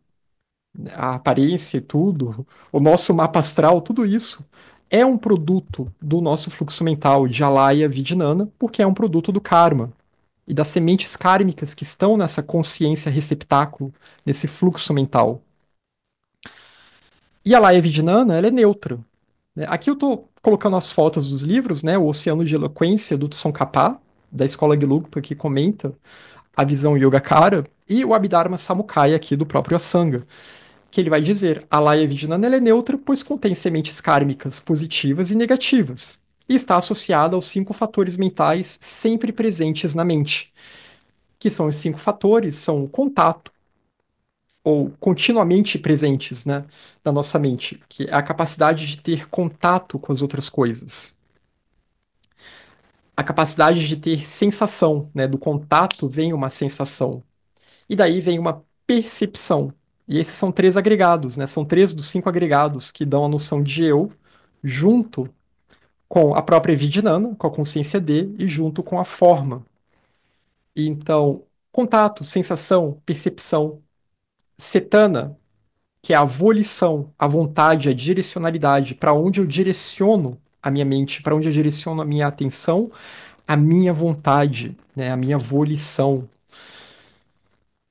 a aparência e tudo, o nosso mapa astral, tudo isso é um produto do nosso fluxo mental de Alaya Vidinana, porque é um produto do karma e das sementes kármicas que estão nessa consciência receptáculo, nesse fluxo mental. E a Alaya Vidinana, ela é neutra, né? Aqui eu estou colocando as fotos dos livros, né? O Oceano de Eloquência, do Tsongkhapa, da Escola Gelugpa, que comenta a visão Yogacara, e o Abhidharma Samukaya, aqui do próprio Asanga, que ele vai dizer: a Laya Vijnana ela é neutra, pois contém sementes kármicas positivas e negativas, e está associada aos 5 fatores mentais sempre presentes na mente, que são os 5 fatores, são o contato, ou continuamente presentes, né, na nossa mente, que é a capacidade de ter contato com as outras coisas, a capacidade de ter sensação, né, do contato vem uma sensação, e daí vem uma percepção. E esses são 3 agregados, né? São 3 dos 5 agregados que dão a noção de eu, junto com a própria Vidinana, com a consciência de, e junto com a forma. E então, contato, sensação, percepção, cetana, que é a volição, a vontade, a direcionalidade, para onde eu direciono a minha mente, para onde eu direciono a minha atenção, a minha vontade, né? A minha volição.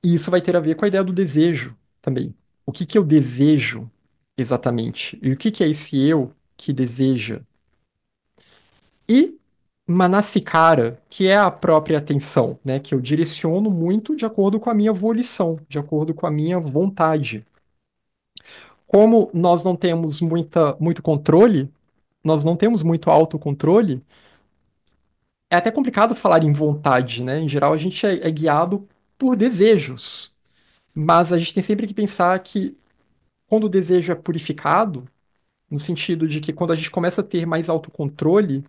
E isso vai ter a ver com a ideia do desejo também. O que que eu desejo exatamente? E o que que é esse eu que deseja? E Manasikara, que é a própria atenção, né? Que eu direciono muito de acordo com a minha volição, de acordo com a minha vontade. Como nós não temos muito controle, nós não temos muito autocontrole, é até complicado falar em vontade, né? Em geral, a gente é guiado por desejos. Mas a gente tem sempre que pensar que quando o desejo é purificado, no sentido de que quando a gente começa a ter mais autocontrole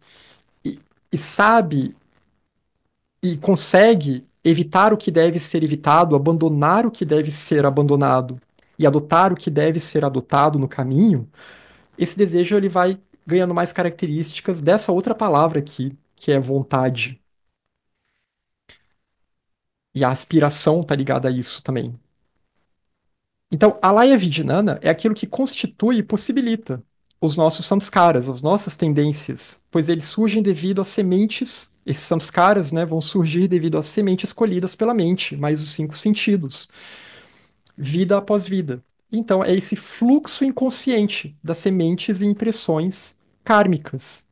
e, e sabe e consegue evitar o que deve ser evitado, abandonar o que deve ser abandonado e adotar o que deve ser adotado no caminho, esse desejo ele vai ganhando mais características dessa outra palavra aqui, que é vontade. E a aspiração está ligada a isso também. Então, a Laya Vidyanana é aquilo que constitui e possibilita os nossos samskaras, as nossas tendências, pois eles surgem devido às sementes, esses samskaras, né, vão surgir devido às sementes colhidas pela mente, mais os 5 sentidos, vida após vida. Então, é esse fluxo inconsciente das sementes e impressões kármicas.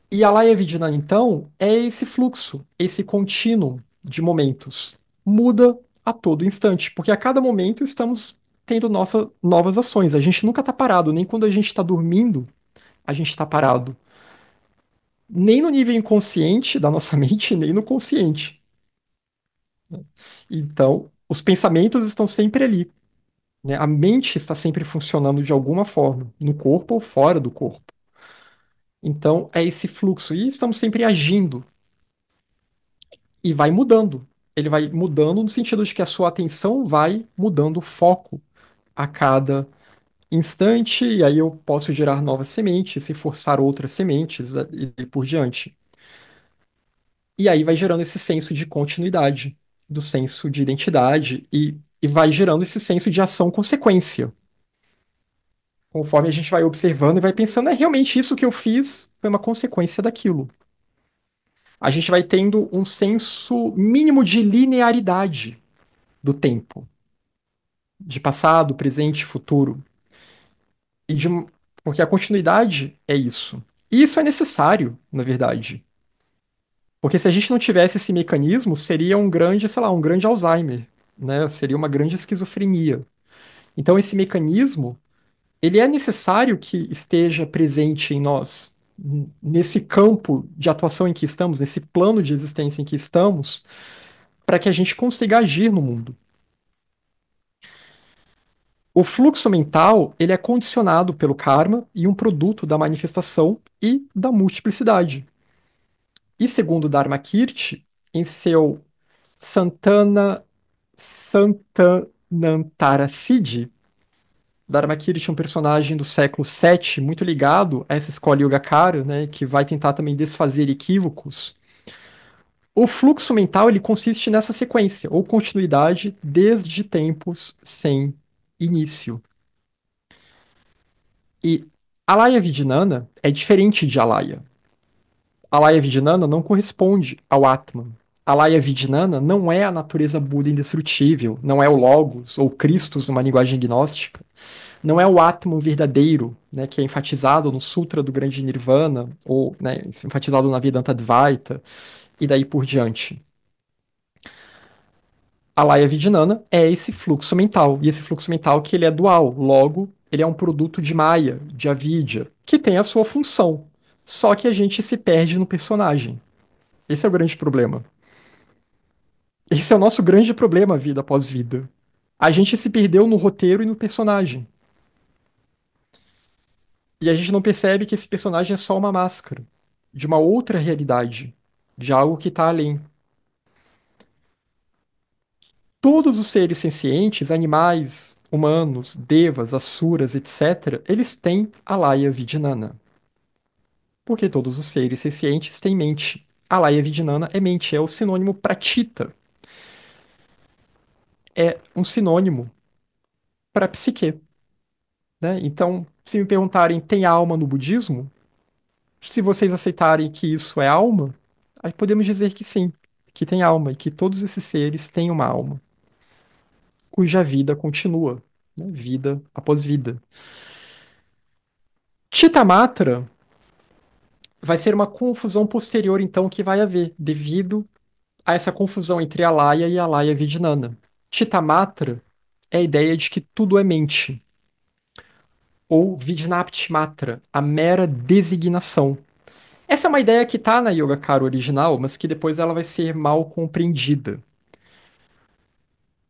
E a Laya Vidyanana, então, é esse fluxo, esse contínuo de momentos. Muda a todo instante, porque a cada momento estamos tendo novas ações. A gente nunca está parado, nem quando a gente está dormindo, a gente está parado. Nem no nível inconsciente da nossa mente, nem no consciente. Então, os pensamentos estão sempre ali, né? A mente está sempre funcionando de alguma forma, no corpo ou fora do corpo. Então, é esse fluxo. E estamos sempre agindo, e vai mudando. Ele vai mudando no sentido de que a sua atenção vai mudando o foco a cada instante, e aí eu posso gerar novas sementes e forçar outras sementes e por diante. E aí vai gerando esse senso de continuidade, do senso de identidade, e vai gerando esse senso de ação-consequência. Conforme a gente vai observando e vai pensando, é realmente isso que eu fiz foi uma consequência daquilo. A gente vai tendo um senso mínimo de linearidade do tempo, de passado, presente e futuro. E de, porque a continuidade é isso. E isso é necessário, na verdade. Porque se a gente não tivesse esse mecanismo, seria um grande, sei lá, um grande Alzheimer, né? Seria uma grande esquizofrenia. Então esse mecanismo, ele é necessário que esteja presente em nós, nesse campo de atuação em que estamos, nesse plano de existência em que estamos, para que a gente consiga agir no mundo. O fluxo mental, ele é condicionado pelo karma e um produto da manifestação e da multiplicidade. E segundo Dharmakirti, em seu Santanantara Siddhi, Dharmakirti é um personagem do século VII, muito ligado a essa escola Yogacara, né, que vai tentar também desfazer equívocos. O fluxo mental ele consiste nessa sequência, ou continuidade, desde tempos sem início. E Alaya Vidinana é diferente de Alaya. Alaya Vidinana não corresponde ao Atman. Alaya Vidinana não é a natureza Buda indestrutível, não é o Logos ou Christos numa linguagem gnóstica, não é o Atman verdadeiro, né, que é enfatizado no Sutra do Grande Nirvana, ou né, enfatizado na Vedanta Advaita, e daí por diante. A Laya Vidyanana é esse fluxo mental, e esse fluxo mental que ele é dual, logo, ele é um produto de Maya, de Avidya, que tem a sua função, só que a gente se perde no personagem. Esse é o grande problema. Esse é o nosso grande problema, vida após vida. A gente se perdeu no roteiro e no personagem. E a gente não percebe que esse personagem é só uma máscara de uma outra realidade, de algo que está além. Todos os seres sencientes, animais, humanos, devas, asuras, etc., eles têm a Laya Vidyanana. Porque todos os seres sencientes têm mente. A Laya Vidyanana é mente, é o sinônimo para Tita. É um sinônimo para psique. Né? Então, se me perguntarem, tem alma no budismo? Se vocês aceitarem que isso é alma, aí podemos dizer que sim, que tem alma e que todos esses seres têm uma alma, cuja vida continua, né? Vida após vida. Chitamatra vai ser uma confusão posterior, então, que vai haver, devido a essa confusão entre Alaya e Alaya Vidyanana. Chitamatra é a ideia de que tudo é mente, ou Vijnapti Matra, a mera designação. Essa é uma ideia que está na Yogacara original, mas que depois ela vai ser mal compreendida.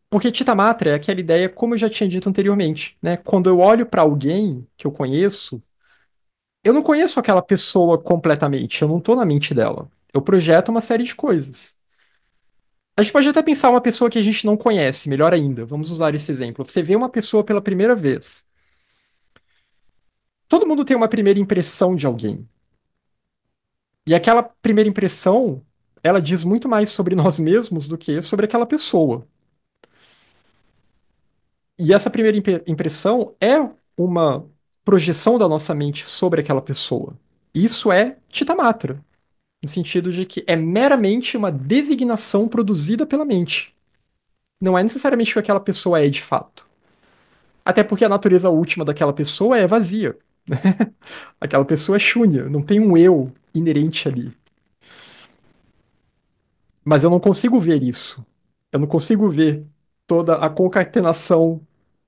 Porque Chitamatra é aquela ideia, como eu já tinha dito anteriormente, né? Quando eu olho para alguém que eu conheço, eu não conheço aquela pessoa completamente, eu não estou na mente dela. Eu projeto uma série de coisas. A gente pode até pensar uma pessoa que a gente não conhece, melhor ainda. Vamos usar esse exemplo. Você vê uma pessoa pela primeira vez. Todo mundo tem uma primeira impressão de alguém. E aquela primeira impressão, ela diz muito mais sobre nós mesmos do que sobre aquela pessoa. E essa primeira impressão é uma projeção da nossa mente sobre aquela pessoa. Isso é Chitamatra, no sentido de que é meramente uma designação produzida pela mente. Não é necessariamente o que aquela pessoa é de fato. Até porque a natureza última daquela pessoa é vazia. Aquela pessoa é shúnya, não tem um eu inerente ali. Mas eu não consigo ver isso. Eu não consigo ver toda a concatenação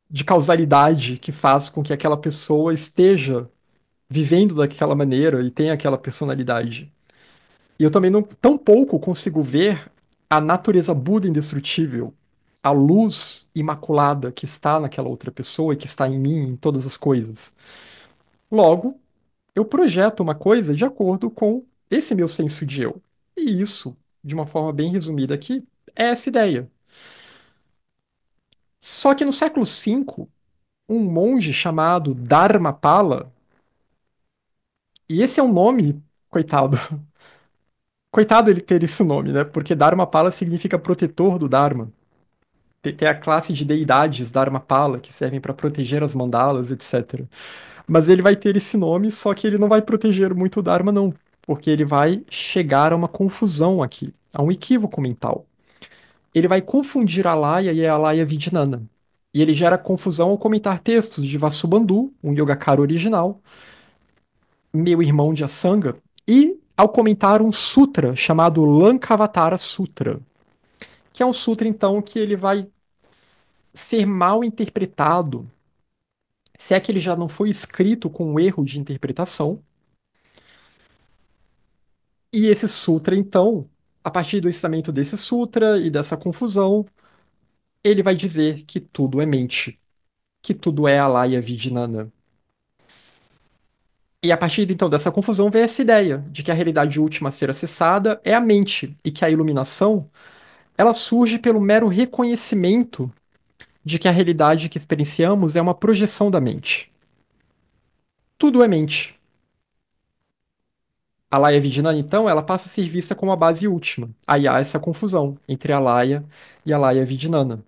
de causalidade que faz com que aquela pessoa esteja vivendo daquela maneira e tenha aquela personalidade. E eu também não tão pouco consigo ver a natureza Buda indestrutível, a luz imaculada que está naquela outra pessoa e que está em mim, em todas as coisas. Logo, eu projeto uma coisa de acordo com esse meu senso de eu. E isso, de uma forma bem resumida aqui, é essa ideia. Só que no século V, um monge chamado Dharmapala, e esse é um nome, coitado, coitado ele ter esse nome, né? Porque Dharmapala significa protetor do Dharma. Tem a classe de deidades Dharmapala que servem para proteger as mandalas, etc. Mas ele vai ter esse nome, só que ele não vai proteger muito o Dharma, não. Porque ele vai chegar a uma confusão aqui, a um equívoco mental. Ele vai confundir a Laya e a Laya Vidyanana. E ele gera confusão ao comentar textos de Vasubandhu, um Yogacara original, meu irmão de Asanga, e ao comentar um sutra chamado Lankavatara Sutra, que é um sutra, então, que ele vai ser mal interpretado, se é que ele já não foi escrito com um erro de interpretação. E esse sutra, então, a partir do ensinamento desse sutra e dessa confusão, ele vai dizer que tudo é mente, que tudo é alaya vijnana. E a partir então dessa confusão vem essa ideia de que a realidade última a ser acessada é a mente e que a iluminação ela surge pelo mero reconhecimento de que a realidade que experienciamos é uma projeção da mente. Tudo é mente. A Laya Vijnana, então, ela passa a ser vista como a base última. Aí há essa confusão entre a Laya e a Laya Vijnana.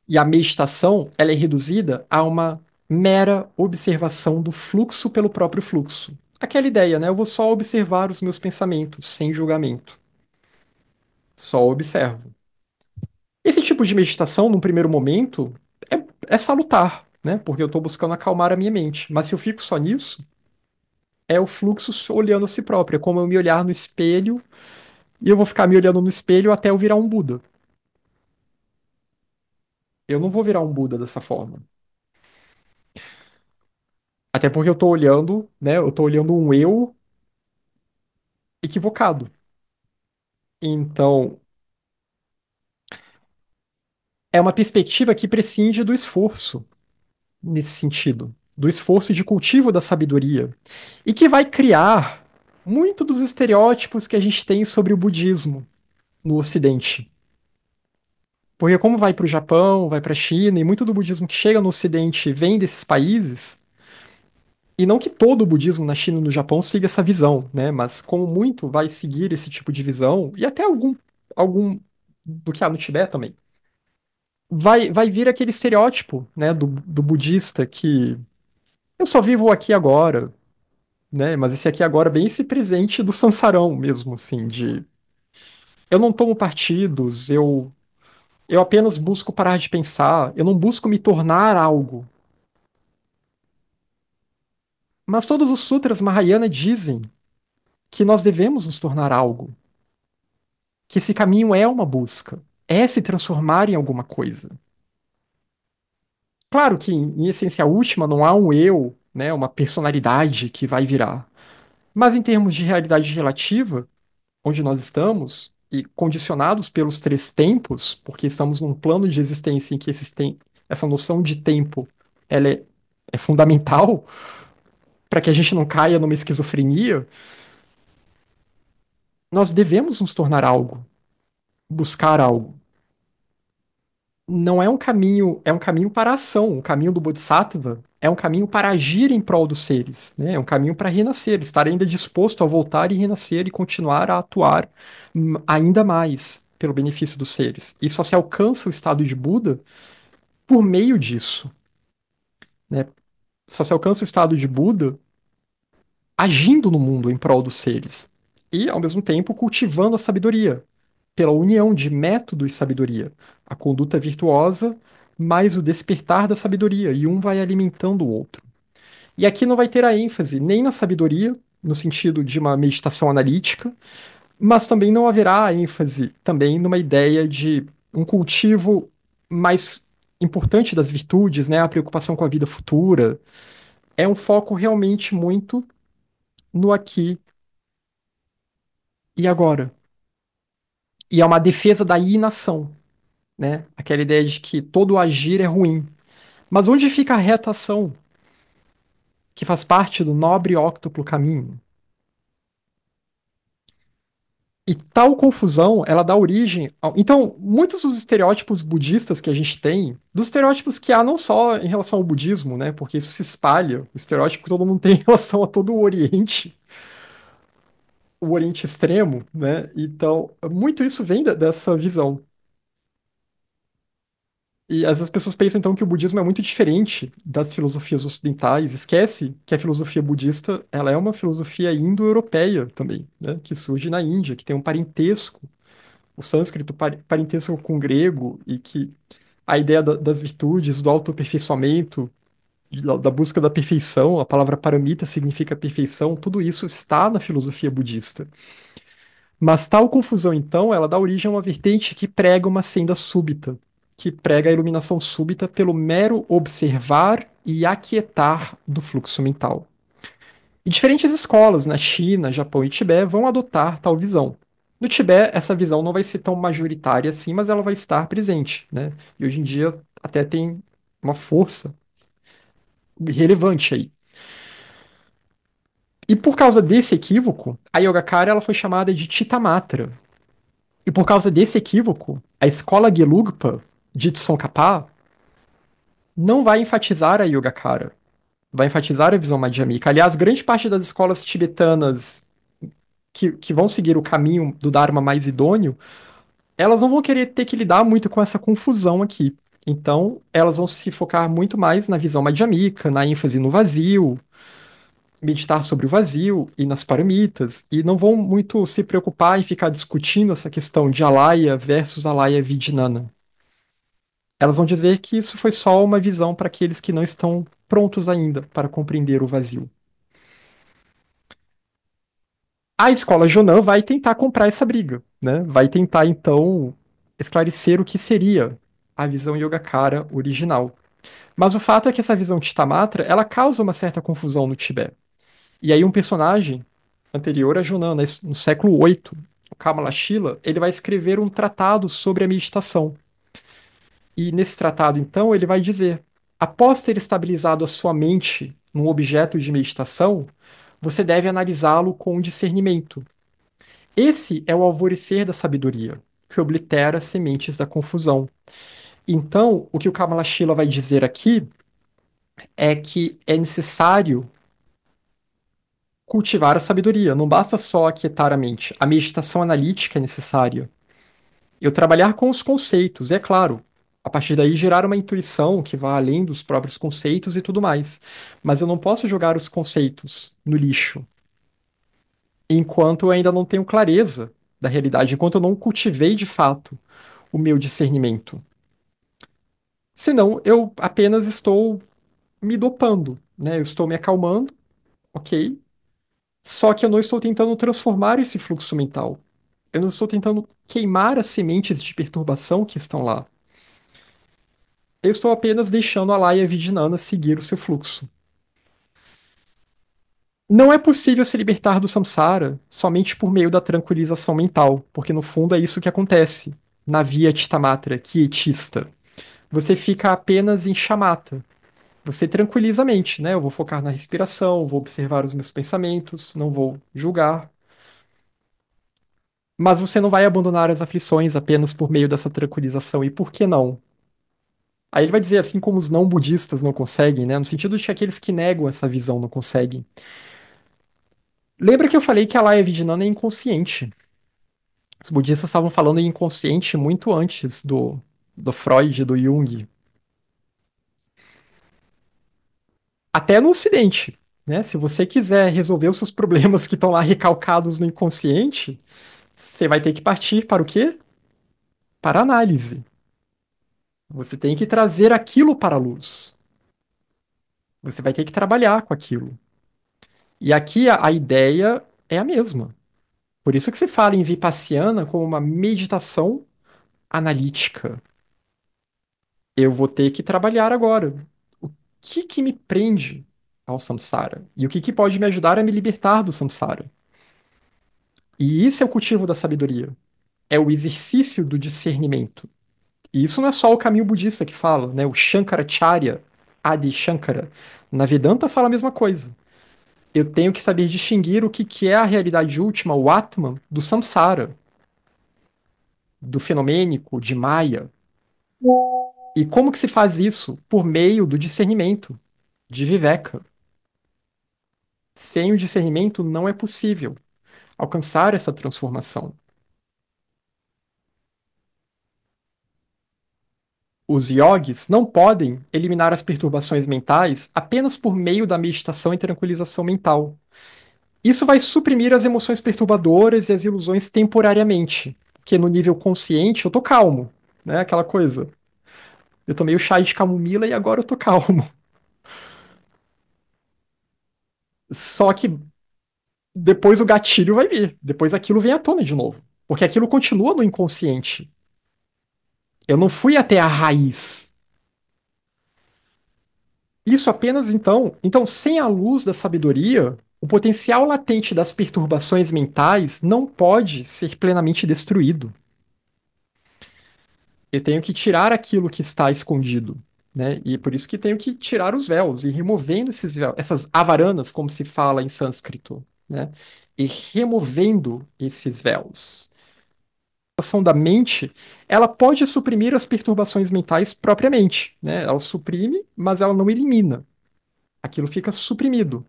E a meditação, ela é reduzida a uma mera observação do fluxo pelo próprio fluxo. Aquela ideia, né? Eu vou só observar os meus pensamentos, sem julgamento. Só observo. Esse tipo de meditação, num primeiro momento, é salutar, né? Porque eu estou buscando acalmar a minha mente. Mas se eu fico só nisso, é o fluxo olhando a si próprio. É como eu me olhar no espelho e eu vou ficar me olhando no espelho até eu virar um Buda. Eu não vou virar um Buda dessa forma. Até porque eu estou olhando, né? Eu estou olhando um eu equivocado. Então, é uma perspectiva que prescinde do esforço, nesse sentido. Do esforço de cultivo da sabedoria. E que vai criar muito dos estereótipos que a gente tem sobre o budismo no Ocidente. Porque como vai para o Japão, vai para a China, e muito do budismo que chega no Ocidente vem desses países, e não que todo o budismo na China e no Japão siga essa visão, né? Mas como muito vai seguir esse tipo de visão, e até algum do que há no Tibete também, vai vir aquele estereótipo, né, do budista que eu só vivo aqui agora, né? Mas esse aqui agora é bem esse presente do sansarão mesmo, assim, de eu não tomo partidos, eu apenas busco parar de pensar, eu não busco me tornar algo. Mas todos os sutras Mahayana dizem que nós devemos nos tornar algo, que esse caminho é uma busca, é se transformar em alguma coisa. Claro que, em essência última, não há um eu, né, uma personalidade que vai virar. Mas em termos de realidade relativa, onde nós estamos, e condicionados pelos três tempos, porque estamos num plano de existência em que essa noção de tempo ela é fundamental para que a gente não caia numa esquizofrenia, nós devemos nos tornar algo, buscar algo. Não é um caminho, é um caminho para a ação. O caminho do Bodhisattva é um caminho para agir em prol dos seres, né? É um caminho para renascer, estar ainda disposto a voltar e renascer e continuar a atuar ainda mais pelo benefício dos seres. E só se alcança o estado de Buda por meio disso, né? Só se alcança o estado de Buda agindo no mundo em prol dos seres e, ao mesmo tempo, cultivando a sabedoria, pela união de método e sabedoria, a conduta virtuosa mais o despertar da sabedoria, e um vai alimentando o outro. E aqui não vai ter a ênfase nem na sabedoria, no sentido de uma meditação analítica, mas também não haverá a ênfase também numa ideia de um cultivo mais importante das virtudes, né, a preocupação com a vida futura. É um foco realmente muito no aqui e agora. E é uma defesa da inação, né? Aquela ideia de que todo agir é ruim. Mas onde fica a reta ação, que faz parte do nobre e óctuplo caminho? E tal confusão, ela dá origem. Então, muitos dos estereótipos budistas que a gente tem, dos estereótipos que há não só em relação ao budismo, né? Porque isso se espalha, o estereótipo que todo mundo tem em relação a todo o Oriente Extremo, né? Então, muito isso vem dessa visão. E às vezes as pessoas pensam então que o budismo é muito diferente das filosofias ocidentais, esquece que a filosofia budista, ela é uma filosofia indo-europeia também, né? Que surge na Índia, que tem um parentesco, o sânscrito parentesco com o grego, e que a ideia das virtudes, do autoaperfeiçoamento, da busca da perfeição, a palavra paramita significa perfeição, tudo isso está na filosofia budista. Mas tal confusão, então, ela dá origem a uma vertente que prega uma senda súbita, que prega a iluminação súbita pelo mero observar e aquietar do fluxo mental. E diferentes escolas na China, Japão e Tibete vão adotar tal visão. No Tibete, essa visão não vai ser tão majoritária assim, mas ela vai estar presente, né? E hoje em dia até tem uma força relevante aí. E por causa desse equívoco, a Yogacara ela foi chamada de Chitamatra. E por causa desse equívoco, a escola Gelugpa de Tsongkhapa não vai enfatizar a Yogacara, vai enfatizar a visão madhyamika. Aliás, grande parte das escolas tibetanas que vão seguir o caminho do Dharma mais idôneo, elas não vão querer ter que lidar muito com essa confusão aqui. Então, elas vão se focar muito mais na visão madhyamika, na ênfase no vazio, meditar sobre o vazio e nas paramitas, e não vão muito se preocupar em ficar discutindo essa questão de Alaya versus Alaya Vijnana. Elas vão dizer que isso foi só uma visão para aqueles que não estão prontos ainda para compreender o vazio. A escola Jonan vai tentar comprar essa briga, né? Vai tentar, então, esclarecer o que seria a visão Yogacara original. Mas o fato é que essa visão Chittamatra, ela causa uma certa confusão no Tibete. E aí um personagem anterior a Jonan, né, no século VIII, o Kamalashila, ele vai escrever um tratado sobre a meditação. E nesse tratado, então, ele vai dizer: após ter estabilizado a sua mente num objeto de meditação, você deve analisá-lo com discernimento. Esse é o alvorecer da sabedoria, que oblitera as sementes da confusão. Então, o que o Kamalashila vai dizer aqui é que é necessário cultivar a sabedoria. Não basta só aquietar a mente. A meditação analítica é necessária. Eu trabalhar com os conceitos, e é claro, a partir daí gerar uma intuição que vá além dos próprios conceitos e tudo mais. Mas eu não posso jogar os conceitos no lixo enquanto eu ainda não tenho clareza da realidade, enquanto eu não cultivei de fato o meu discernimento. Senão, eu apenas estou me dopando, né? Eu estou me acalmando, ok? Só que eu não estou tentando transformar esse fluxo mental. Eu não estou tentando queimar as sementes de perturbação que estão lá. Eu estou apenas deixando a Laia Vidinana seguir o seu fluxo. Não é possível se libertar do samsara somente por meio da tranquilização mental, porque no fundo é isso que acontece na via Chittamatra, quietista. Você fica apenas em chamata. Você tranquiliza a mente, né? Eu vou focar na respiração, vou observar os meus pensamentos, não vou julgar. Mas você não vai abandonar as aflições apenas por meio dessa tranquilização. E por que não? Aí ele vai dizer assim como os não budistas não conseguem, né? No sentido de que aqueles que negam essa visão não conseguem. Lembra que eu falei que a Laya Vidinana é inconsciente? Os budistas estavam falando em inconsciente muito antes do Freud, do Jung. Até no Ocidente, né? Se você quiser resolver os seus problemas que estão lá recalcados no inconsciente, você vai ter que partir para o quê? Para a análise. Você tem que trazer aquilo para a luz. Você vai ter que trabalhar com aquilo. E aqui a ideia é a mesma. Por isso que se fala em Vipassana como uma meditação analítica. Eu vou ter que trabalhar agora. O que me prende ao samsara? E o que pode me ajudar a me libertar do samsara? E isso é o cultivo da sabedoria. É o exercício do discernimento. E isso não é só o caminho budista que fala, né? O Shankaracharya, Adi Shankara, na Vedanta fala a mesma coisa. Eu tenho que saber distinguir o que é a realidade última, o Atman, do samsara, do fenomênico, de Maya. E como que se faz isso? Por meio do discernimento, de Viveka. Sem o discernimento não é possível alcançar essa transformação. Os yogis não podem eliminar as perturbações mentais apenas por meio da meditação e tranquilização mental. Isso vai suprimir as emoções perturbadoras e as ilusões temporariamente, porque no nível consciente eu tô calmo, né? Aquela coisa. Eu tomei o chá de camomila e agora eu tô calmo. Só que depois o gatilho vai vir, depois aquilo vem à tona de novo, porque aquilo continua no inconsciente. Eu não fui até a raiz. Isso apenas então, sem a luz da sabedoria, o potencial latente das perturbações mentais não pode ser plenamente destruído. Eu tenho que tirar aquilo que está escondido, né? E por isso que tenho que tirar os véus e removendo esses véus, essas avaranas, como se fala em sânscrito, né? E removendo esses véus. A ação da mente, ela pode suprimir as perturbações mentais propriamente, né? Ela suprime, mas ela não elimina. Aquilo fica suprimido.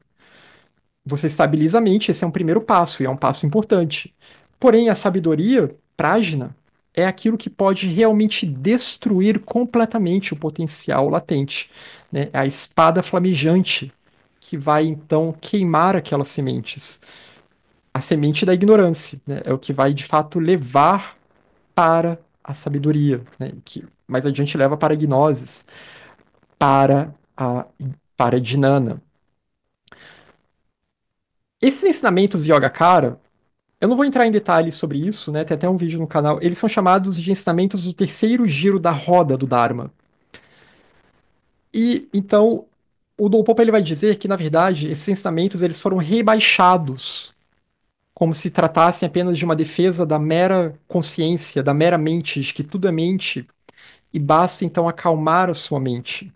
Você estabiliza a mente, esse é um primeiro passo, e é um passo importante. Porém, a sabedoria, prajna, é aquilo que pode realmente destruir completamente o potencial latente, né? É a espada flamejante que vai então queimar aquelas sementes. A semente da ignorância, né? É o que vai de fato levar para a sabedoria, né? Que mais adiante leva para a gnosis, para a para a dhinana. Esses ensinamentos de Yogacara, eu não vou entrar em detalhes sobre isso, né? Tem até um vídeo no canal. Eles são chamados de ensinamentos do terceiro giro da roda do Dharma. E então o Dolpopa ele vai dizer que na verdade esses ensinamentos eles foram rebaixados, como se tratassem apenas de uma defesa da mera consciência, da mera mente, de que tudo é mente e basta então acalmar a sua mente.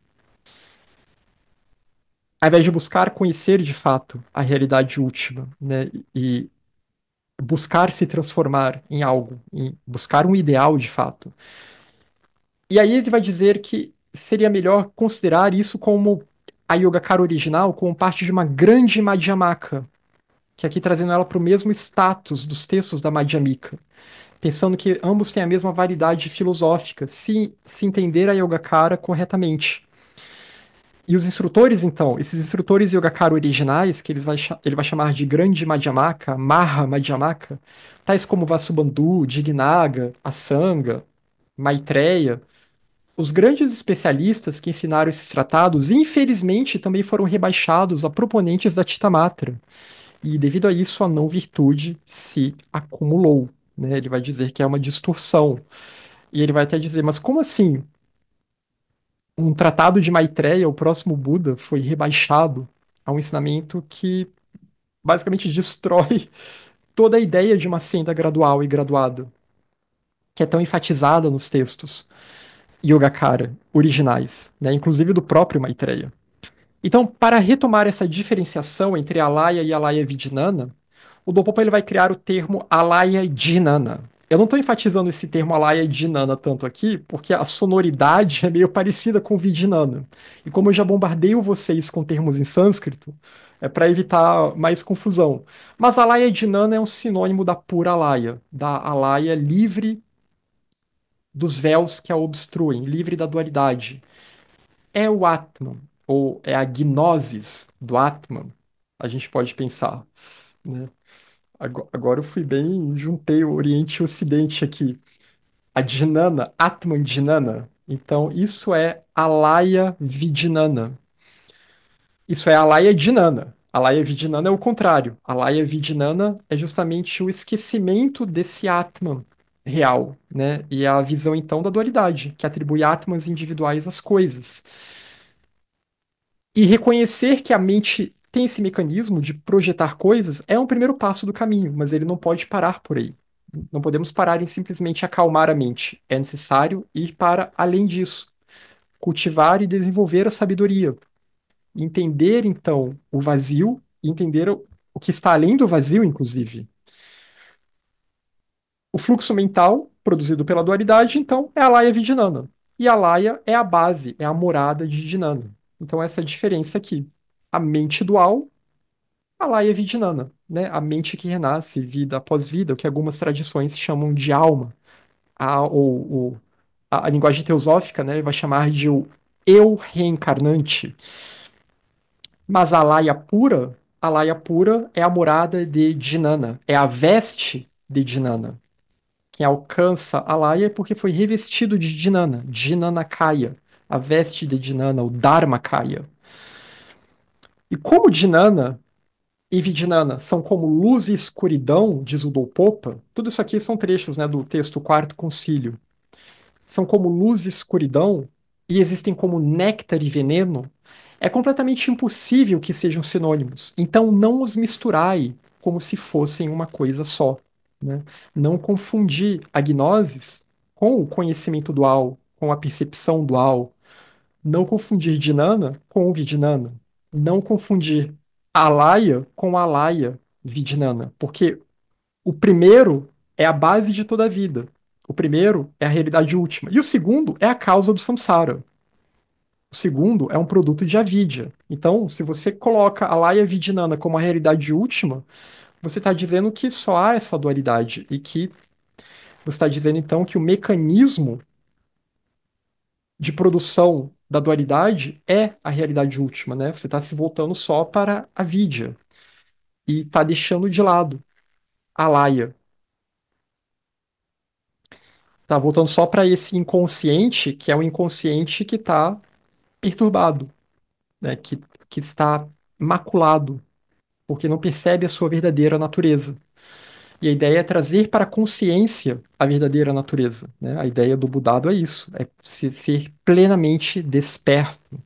Ao invés de buscar conhecer de fato a realidade última, né? E buscar se transformar em algo, em buscar um ideal de fato. E aí ele vai dizer que seria melhor considerar isso como a Yogacara original, como parte de uma grande Madhyamaka, que aqui trazendo ela para o mesmo status dos textos da Madhyamika, pensando que ambos têm a mesma validade filosófica, se entender a Yogacara corretamente. E os instrutores, então, esses instrutores Yogacara originais, que ele vai chamar de Grande Madhyamaka, Maha Madhyamaka, tais como Vasubandhu, Dignaga, Asanga, Maitreya, os grandes especialistas que ensinaram esses tratados, infelizmente, também foram rebaixados a proponentes da Chitamatra. E devido a isso, a não virtude se acumulou. Né? Ele vai dizer que é uma distorção. E ele vai até dizer, mas como assim? Um tratado de Maitreya, o próximo Buda, foi rebaixado a um ensinamento que basicamente destrói toda a ideia de uma senda gradual e graduada, que é tão enfatizada nos textos Yogacara originais, né? Inclusive do próprio Maitreya. Então, para retomar essa diferenciação entre Alaya e Alaya Vidinana, o Dolpopa ele vai criar o termo Alaya Dhinana. Eu não estou enfatizando esse termo Alaya Dhinana tanto aqui, porque a sonoridade é meio parecida com Vidinana. E como eu já bombardeio vocês com termos em sânscrito, é para evitar mais confusão. Mas Alaya Dhinana é um sinônimo da pura Alaya, da Alaya livre dos véus que a obstruem, livre da dualidade. É o Atman, ou é a gnosis do Atman, a gente pode pensar, né? Agora eu fui bem, juntei o Oriente e o Ocidente aqui. A Dhinana, Atman Dhinana. Então, isso é Alaya Vidinana. Isso é Alaya Dhinana. Alaya Vidinana é o contrário. Alaya Vidinana é justamente o esquecimento desse Atman real, né? E a visão, então, da dualidade, que atribui Atmans individuais às coisas. E reconhecer que a mente tem esse mecanismo de projetar coisas é um primeiro passo do caminho, mas ele não pode parar por aí. Não podemos parar em simplesmente acalmar a mente. É necessário ir para além disso, cultivar e desenvolver a sabedoria, entender então o vazio, entender o que está além do vazio, inclusive. O fluxo mental produzido pela dualidade, então, é a Laya Vidyanana. E a Laya é a base, é a morada de Dhinana. Então, essa é a diferença aqui. A mente dual, a Laya Vidyanana, né? A mente que renasce vida após vida, o que algumas tradições chamam de alma. A linguagem teosófica, né, vai chamar de o eu reencarnante. Mas a Laya pura é a morada de Dhinana, é a veste de Dhinana. Quem alcança a Laya é porque foi revestido de Dhinana, Dhinanakaya, a veste de Dhinana, o Dharmakaya. E como Dhinana e Vidinana são como luz e escuridão, diz o Dolpopa, tudo isso aqui são trechos, né, do texto Quarto Concílio. São como luz e escuridão e existem como néctar e veneno, é completamente impossível que sejam sinônimos. Então não os misturai como se fossem uma coisa só, né? Não confundir a gnosis com o conhecimento dual, com a percepção dual. Não confundir Dhinana com o Vidinana. Não confundir Alaya com Alaya Vidinana. Porque o primeiro é a base de toda a vida. O primeiro é a realidade última. E o segundo é a causa do samsara. O segundo é um produto de avidya. Então, se você coloca a Laya Vidinana como a realidade última, você está dizendo que só há essa dualidade e que Você está dizendo então que o mecanismo de produção da dualidade é a realidade última, né? Você está se voltando só para a vidya e está deixando de lado a laya. Está voltando só para esse inconsciente, que é o inconsciente que está perturbado, né? Que está maculado, porque não percebe a sua verdadeira natureza. E a ideia é trazer para a consciência a verdadeira natureza, né? A ideia do Budado é isso, é ser plenamente desperto.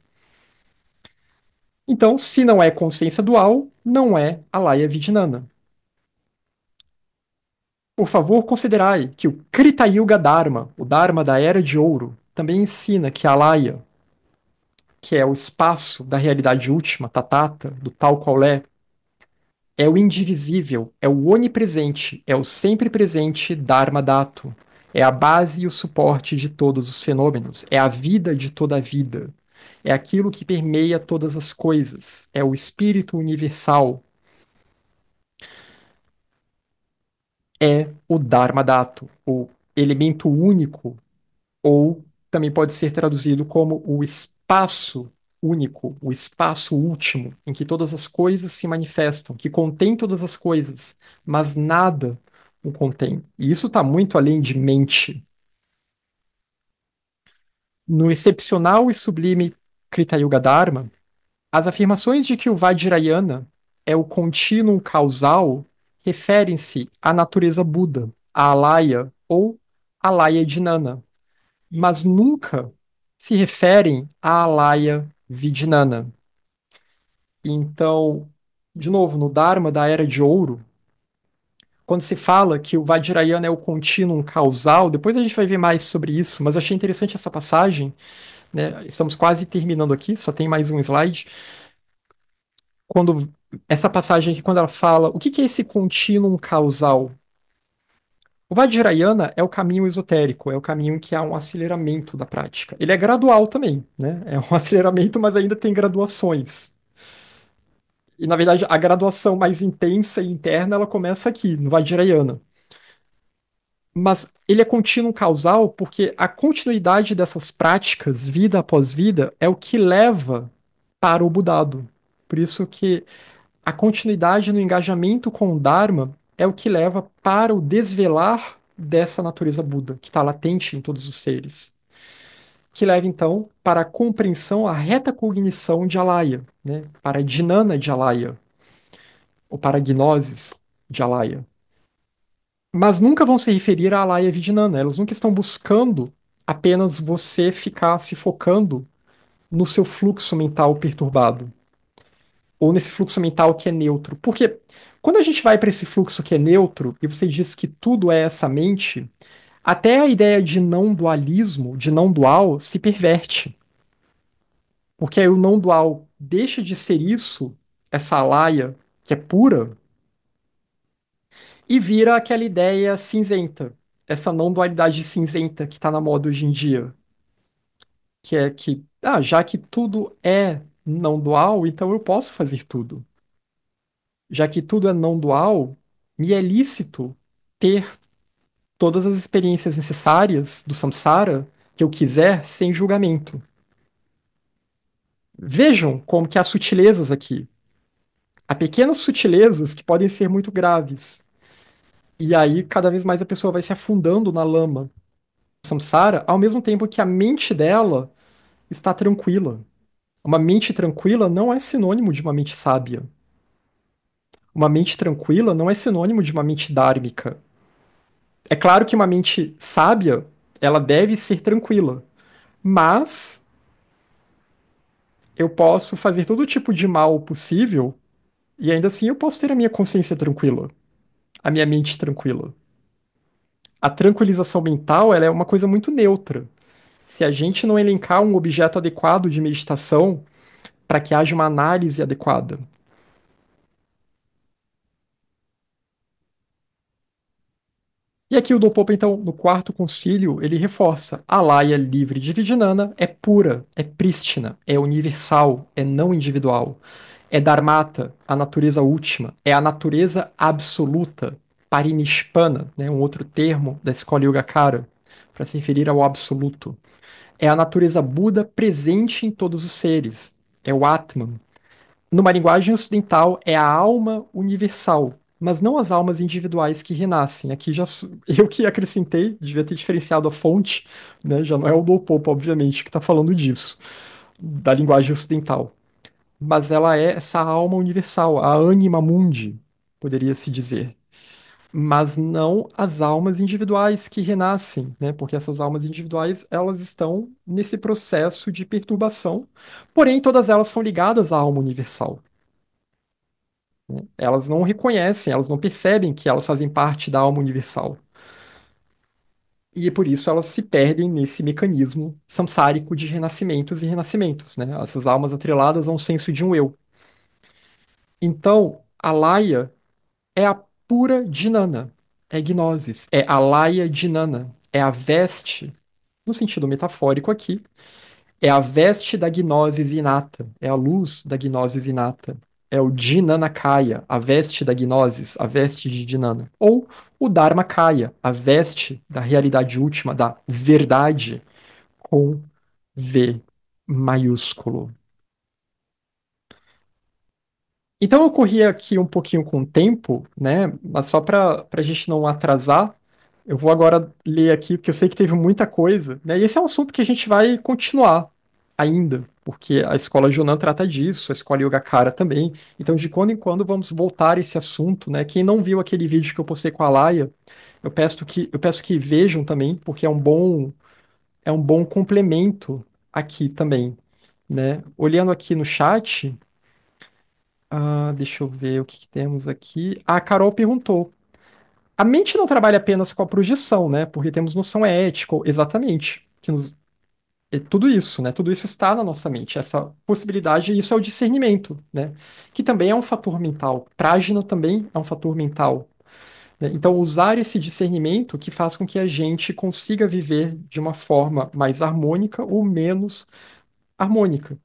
Então, se não é consciência dual, não é alaya vijnana. Por favor, considerai que o Krita Yuga Dharma, o Dharma da Era de Ouro, também ensina que a alaya, que é o espaço da realidade última, tatata, do tal qual é o indivisível, é o onipresente, é o sempre presente Dharma Dhatu. É a base e o suporte de todos os fenômenos, é a vida de toda a vida. É aquilo que permeia todas as coisas, é o espírito universal, é o Dharma Dhatu, o elemento único, ou também pode ser traduzido como o espaço único, o espaço último, em que todas as coisas se manifestam, que contém todas as coisas, mas nada o contém. E isso está muito além de mente. No excepcional e sublime Krita Yuga Dharma, as afirmações de que o Vajrayana é o contínuo causal referem-se à natureza Buda, à Alaya ou Alaya Dhinana, mas nunca se referem à Alaya Vijnana. Então, de novo, no Dharma da Era de Ouro, quando se fala que o Vajrayana é o contínuo causal, depois a gente vai ver mais sobre isso, mas achei interessante essa passagem, né? Estamos quase terminando aqui, só tem mais um slide. Quando essa passagem aqui, quando ela fala o que é esse contínuo causal? O Vajrayana é o caminho esotérico, é o caminho em que há um aceleramento da prática. Ele é gradual também, né? É um aceleramento, mas ainda tem graduações. E, na verdade, a graduação mais intensa e interna, ela começa aqui, no Vajrayana. Mas ele é contínuo causal porque a continuidade dessas práticas, vida após vida, é o que leva para o Budado. Por isso que a continuidade no engajamento com o Dharma é o que leva para o desvelar dessa natureza Buda, que está latente em todos os seres. Que leva, então, para a compreensão, a reta cognição de Alaya, né? Para a Dhinana de Alaya, ou para a gnosis de Alaya. Mas nunca vão se referir a Alaya Vijnana, elas nunca estão buscando apenas você ficar se focando no seu fluxo mental perturbado, ou nesse fluxo mental que é neutro. Porque quando a gente vai para esse fluxo que é neutro, e você diz que tudo é essa mente, até a ideia de não dualismo, de não dual, se perverte. Porque aí o não dual deixa de ser isso, essa alaya que é pura, e vira aquela ideia cinzenta, essa não dualidade cinzenta que está na moda hoje em dia, que é que, já que tudo é não dual, então eu posso fazer tudo. Já que tudo é não dual, me é lícito ter todas as experiências necessárias do samsara que eu quiser sem julgamento. Vejam como que há sutilezas aqui. Há pequenas sutilezas que podem ser muito graves. E aí, cada vez mais a pessoa vai se afundando na lama do samsara, ao mesmo tempo que a mente dela está tranquila. Uma mente tranquila não é sinônimo de uma mente sábia. Uma mente tranquila não é sinônimo de uma mente dármica. É claro que uma mente sábia, ela deve ser tranquila, mas eu posso fazer todo tipo de mal possível e ainda assim eu posso ter a minha consciência tranquila, a minha mente tranquila. A tranquilização mental, ela é uma coisa muito neutra. Se a gente não elencar um objeto adequado de meditação para que haja uma análise adequada. E aqui o Dopopa, então, no quarto concílio, ele reforça: a laia livre de Vijnana é pura, é prístina, é universal, é não individual. É Dharmata, a natureza última, é a natureza absoluta. Parinishpana, né, um outro termo da escola Yogacara, para se referir ao absoluto. É a natureza Buda presente em todos os seres. É o Atman. Numa linguagem ocidental, é a alma universal, mas não as almas individuais que renascem. Aqui já eu que acrescentei, devia ter diferenciado a fonte, né? Já não é o Doupopo, obviamente, que está falando disso, da linguagem ocidental. Mas ela é essa alma universal, a anima mundi, poderia se dizer. Mas não as almas individuais que renascem, né? Porque essas almas individuais, elas estão nesse processo de perturbação, porém todas elas são ligadas à alma universal. Elas não reconhecem, elas não percebem que elas fazem parte da alma universal. E é por isso elas se perdem nesse mecanismo samsárico de renascimentos e renascimentos, né? Essas almas atreladas a um senso de um eu. Então, a Laia é a pura Dhinana, é gnosis, é a Laia Dhinana, é a veste, no sentido metafórico aqui, é a veste da gnosis inata, é a luz da gnosis inata. É o Dhinanakaya, a veste da gnosis, a veste de Dhinana. Ou o Dharmakaya, a veste da realidade última, da verdade, com V maiúsculo. Então eu corri aqui um pouquinho com o tempo, né? Mas só para a gente não atrasar, eu vou agora ler aqui, porque eu sei que teve muita coisa, né? E esse é um assunto que a gente vai continuar ainda, porque a escola Jonan trata disso, a escola Yogacara também. Então, de quando em quando, vamos voltar a esse assunto, né? Quem não viu aquele vídeo que eu postei com a Laia, eu peço que vejam também, porque é um bom complemento aqui também, né? Olhando aqui no chat. Deixa eu ver o que temos aqui. A Carol perguntou: a mente não trabalha apenas com a projeção, né? Porque temos noção ética, exatamente. É tudo isso, né? Tudo isso está na nossa mente. Essa possibilidade, isso é o discernimento, né? Que também é um fator mental. Prajna também é um fator mental, né? Então, usar esse discernimento que faz com que a gente consiga viver de uma forma mais harmônica ou menos harmônica.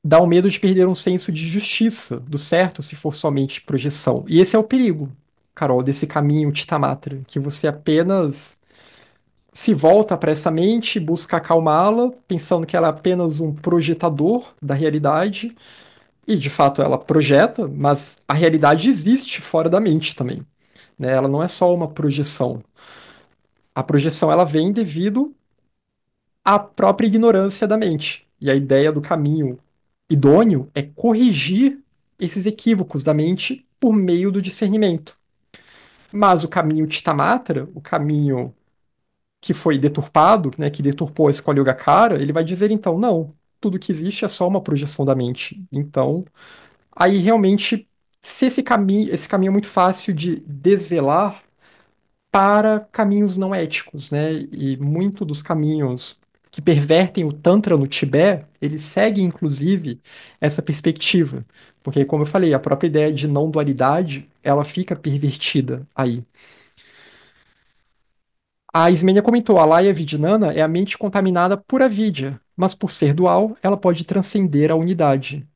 Dá o medo de perder um senso de justiça, do certo, se for somente projeção. E esse é o perigo, Carol, desse caminho Chitamatra, que você apenas se volta para essa mente, busca acalmá-la, pensando que ela é apenas um projetador da realidade, e de fato ela projeta, mas a realidade existe fora da mente também, né? Ela não é só uma projeção. A projeção ela vem devido à própria ignorância da mente. E a ideia do caminho idôneo é corrigir esses equívocos da mente por meio do discernimento. Mas o caminho Chitamatra, o caminho que foi deturpado, né, que deturpou a escolha Yogacara, ele vai dizer então, não, tudo que existe é só uma projeção da mente. Então, aí realmente, se esse caminho é muito fácil de desvelar para caminhos não éticos, né? E muito dos caminhos que pervertem o Tantra no Tibete, eles seguem, inclusive, essa perspectiva. Porque, como eu falei, a própria ideia de não dualidade, ela fica pervertida aí. A Ismênia comentou, a Laya Vidyanana é a mente contaminada por avidya, mas por ser dual, ela pode transcender a unidade.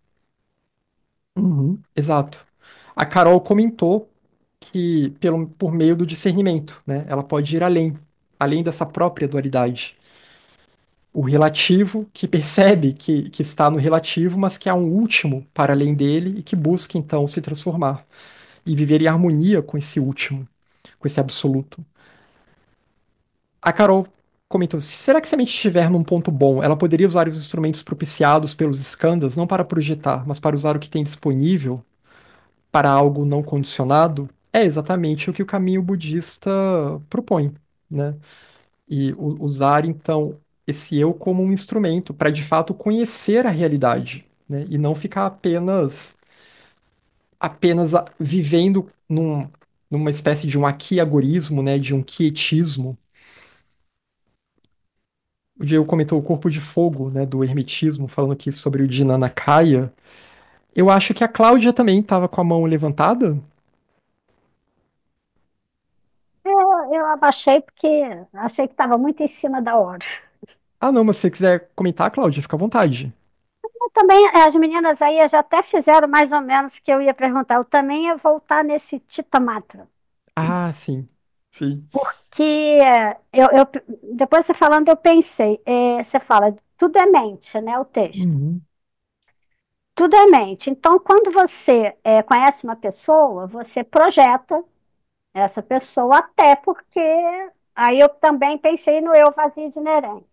Uhum, exato. A Carol comentou que por meio do discernimento, né, ela pode ir além dessa própria dualidade. O relativo que percebe que está no relativo, mas que há um último para além dele e que busca então se transformar e viver em harmonia com esse último, com esse absoluto. A Carol comentou: será que se a mente estiver num ponto bom, ela poderia usar os instrumentos propiciados pelos skandhas não para projetar, mas para usar o que tem disponível para algo não condicionado? É exatamente o que o caminho budista propõe, né? E usar então esse eu como um instrumento para de fato conhecer a realidade, né? E não ficar apenas vivendo numa espécie de um aqui-agorismo, né? De um quietismo. O Diego comentou o corpo de fogo, né? Do hermetismo, falando aqui sobre o Dhinanakaya. Eu acho que a Cláudia também estava com a mão levantada.
Eu abaixei porque achei que estava muito em cima da hora.
Ah, não, mas se você quiser comentar, Cláudia, fica à vontade.
também, as meninas aí já até fizeram mais ou menos o que eu ia perguntar. Eu também ia voltar nesse Tita Matra.
Ah, sim, sim.
Que depois você falando, eu pensei, você fala, tudo é mente, né? O texto.
Uhum.
Tudo é mente. Então, quando você conhece uma pessoa, você projeta essa pessoa até porque aí eu também pensei no eu vazio de inerência.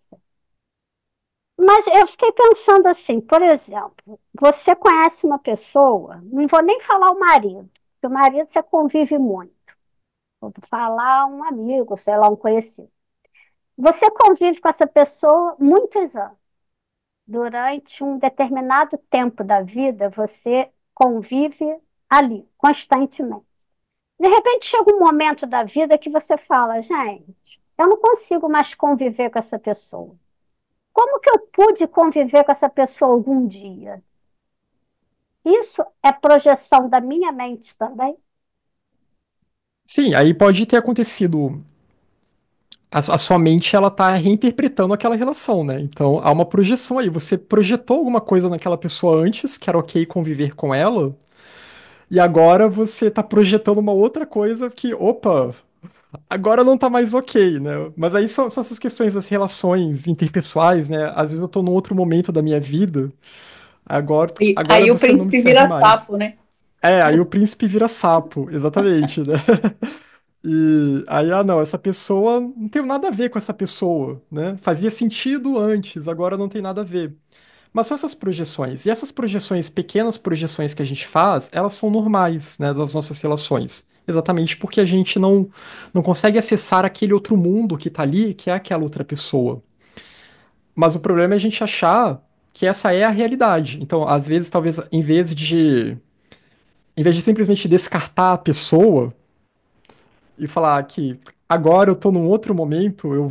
Mas eu fiquei pensando assim, por exemplo, você conhece uma pessoa, não vou nem falar o marido, porque o marido você convive muito. Vou falar um amigo, sei lá, um conhecido. Você convive com essa pessoa muitos anos. Durante um determinado tempo da vida, você convive ali, constantemente. De repente chega um momento da vida que você fala, gente, eu não consigo mais conviver com essa pessoa. Como que eu pude conviver com essa pessoa algum dia? Isso é projeção da minha mente também?
Sim, aí pode ter acontecido. A sua mente, ela tá reinterpretando aquela relação, né? Então, há uma projeção aí. Você projetou alguma coisa naquela pessoa antes, que era ok conviver com ela, e agora você tá projetando uma outra coisa que, opa, agora não tá mais ok, né? Mas aí são essas questões das relações interpessoais, né? Às vezes eu tô num outro momento da minha vida,
E
agora
aí o
você não me
príncipe
serve
vira
mais.
sapo, né?
É, aí o príncipe vira sapo, exatamente, né? E aí, não, essa pessoa não tem nada a ver com essa pessoa, né? Fazia sentido antes, agora não tem nada a ver. Mas são essas projeções. E essas projeções, pequenas projeções que a gente faz, elas são normais, né, das nossas relações. Exatamente porque a gente não consegue acessar aquele outro mundo que tá ali, que é aquela outra pessoa. Mas o problema é a gente achar que essa é a realidade. Então, às vezes, talvez, em vez de simplesmente descartar a pessoa, e falar que agora eu tô num outro momento, eu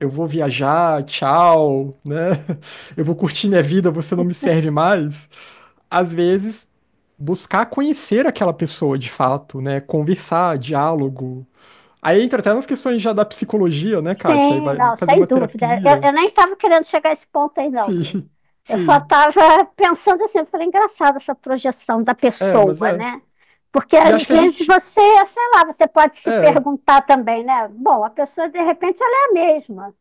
vou viajar, tchau, né? Eu vou curtir minha vida, você não me serve mais. Às vezes, buscar conhecer aquela pessoa de fato, né? Conversar, diálogo. Aí entra até nas questões já da psicologia, né, Kátia? Aí
Sim,
vai
não,
fazer
sem
uma
dúvida.
terapia.
Eu nem estava querendo chegar a esse ponto aí, não, Bruno.
Sim,
Eu só
sim.
estava pensando assim, eu falei, engraçado essa projeção da
É, mas
pessoa,
é.
né? Porque
E
às
acho que a
vezes
gente.
você, sei lá, você pode se
É,
perguntar também, né? Bom, a pessoa de repente ela é a mesma.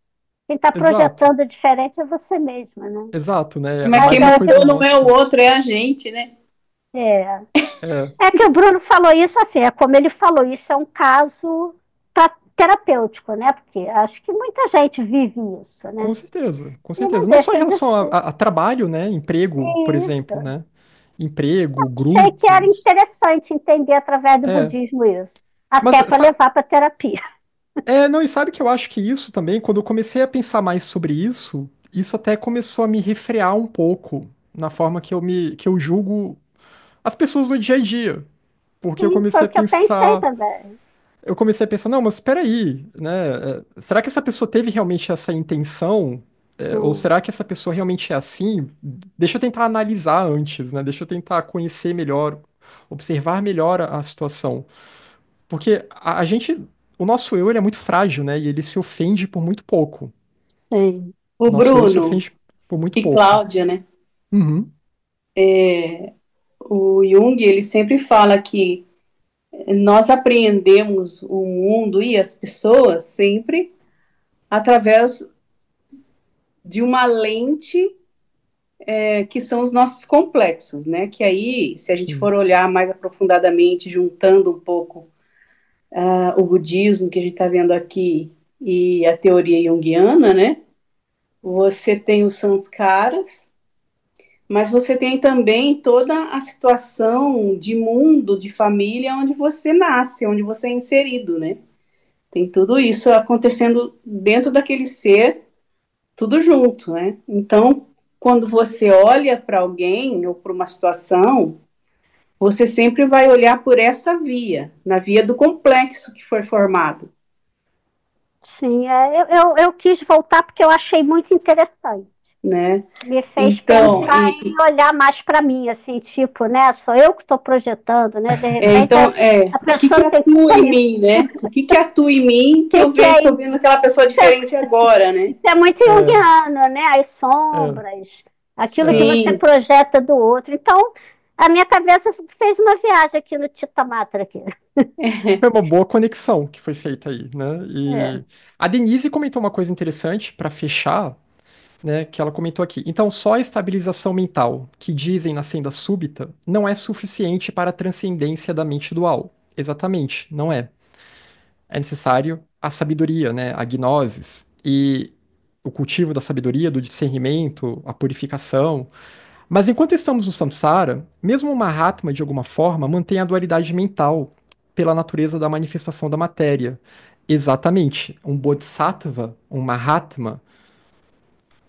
Quem está
exato.
projetando diferente é você mesma, né?
Exato, né? É
Mas
mais
quem
Mas
uma coisa
morreu não é o
nossa.
outro, é a gente, né?
é,
É,
é que o Bruno falou isso assim, é como ele falou, isso é um caso terapêutico, né? Porque acho que muita gente vive isso,
com
né?
certeza, com
E não
certeza. Não só em
deixa de
relação a,
ser
a trabalho, né? Emprego, por exemplo,
isso.
né? Emprego,
Achei que era
grupos.
interessante entender através do
É.
budismo isso,
Mas
até para
sabe,
levar para terapia.
não, e sabe que eu acho que isso também, quando eu comecei a pensar mais sobre isso, isso até começou a me refrear um pouco na forma que eu julgo as pessoas no dia a dia. Porque eu
Sim, foi
comecei
o
a
que eu pensei
pensar.
também.
Eu comecei a pensar, não, mas espera aí, né? Será que essa pessoa teve realmente essa intenção? Ou
Hum,
será que essa pessoa realmente é assim? Deixa eu tentar analisar antes, né? Deixa eu tentar conhecer melhor, observar melhor a situação. Porque o nosso eu, ele é muito frágil, né? E ele se ofende por muito pouco.
sim,
O
O nosso eu se
Bruno
ofende por muito
e
pouco.
Cláudia, né?
Uhum.
O Jung, ele sempre fala que nós apreendemos o mundo e as pessoas sempre através de uma lente que são os nossos complexos, né? Que aí, se a gente
Sim.
for olhar mais aprofundadamente, juntando um pouco o budismo que a gente está vendo aqui e a teoria junguiana, né? Você tem os sanskaras, mas você tem também toda a situação de mundo, de família, onde você nasce, onde você é inserido, né? Tem tudo isso acontecendo dentro daquele ser, tudo junto, né? Então, quando você olha para alguém ou para uma situação, você sempre vai olhar por essa via, na via do complexo que foi formado,
sim. Eu quis voltar porque eu achei muito interessante.
né?
Me fez
Então,
pensar em olhar mais para mim, assim, tipo, né? Sou eu que estou projetando, né? De repente a
o que que
pessoa tem
atua
tudo
em
isso.
mim, né? O que que atua em mim que
Que
eu
que
vejo,
é
estou
isso?
vendo aquela pessoa diferente agora, né?
Isso é muito
É,
junguiano, né? As
é.
sombras. aquilo que você
sim.
projeta do outro. Então, a minha cabeça fez uma viagem aqui no Titamatra aqui.
Foi uma boa conexão que foi feita aí, né?
É.
E a Denise comentou uma coisa interessante para fechar, né? Que ela comentou aqui. Então, só a estabilização mental, que dizem na senda súbita, não é suficiente para a transcendência da mente dual. Exatamente, não é. É necessário a sabedoria, né? A gnosis e o cultivo da sabedoria, do discernimento, a purificação. Mas enquanto estamos no samsara, mesmo o Mahatma, de alguma forma, mantém a dualidade mental pela natureza da manifestação da matéria. Exatamente. Um Bodhisattva, um Mahatma,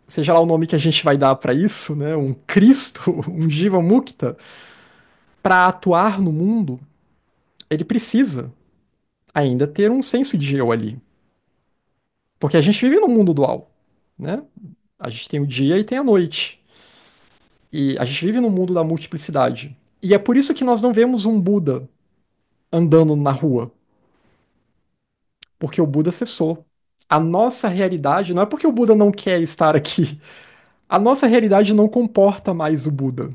seja lá o nome que a gente vai dar para isso, né? Um Cristo, um Jiva Mukta, para atuar no mundo, ele precisa ainda ter um senso de eu ali. Porque a gente vive num mundo dual, né? A gente tem o dia e tem a noite. E a gente vive num mundo da multiplicidade. E é por isso que nós não vemos um Buda andando na rua, porque o Buda cessou. A nossa realidade não é porque o Buda não quer estar aqui. A nossa realidade não comporta mais o Buda.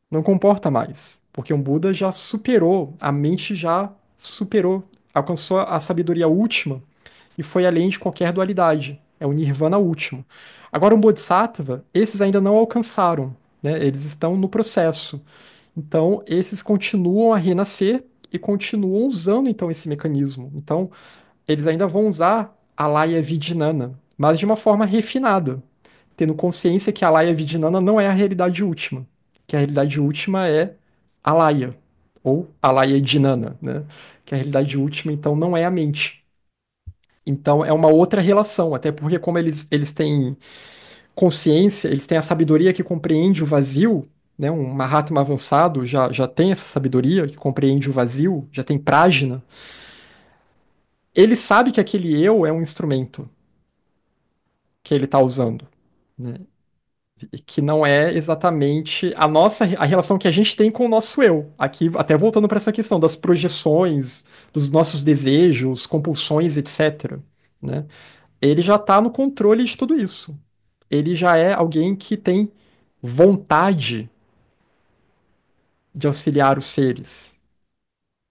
Não comporta mais. Porque um Buda já superou, a mente já superou, alcançou a sabedoria última e foi além de qualquer dualidade. É o Nirvana último. Agora, um Bodhisattva, esses ainda não alcançaram, né? Eles estão no processo. Então, esses continuam a renascer e continuam usando então esse mecanismo. Então, eles ainda vão usar a Laya Vijnana, mas de uma forma refinada, tendo consciência que a Laya Vijnana não é a realidade última, que a realidade última é a Laya, ou a Laya Dhinana, né? Que a realidade última, então, não é a mente. Então, é uma outra relação, até porque como eles têm consciência, eles têm a sabedoria que compreende o vazio, né? Um Mahatma avançado já tem essa sabedoria que compreende o vazio, já tem prajna. Ele sabe que aquele eu é um instrumento que ele está usando, né? E que não é exatamente a relação que a gente tem com o nosso eu. Aqui, até voltando para essa questão das projeções, dos nossos desejos, compulsões, etc., né? Ele já está no controle de tudo isso. Ele já é alguém que tem vontade de auxiliar os seres.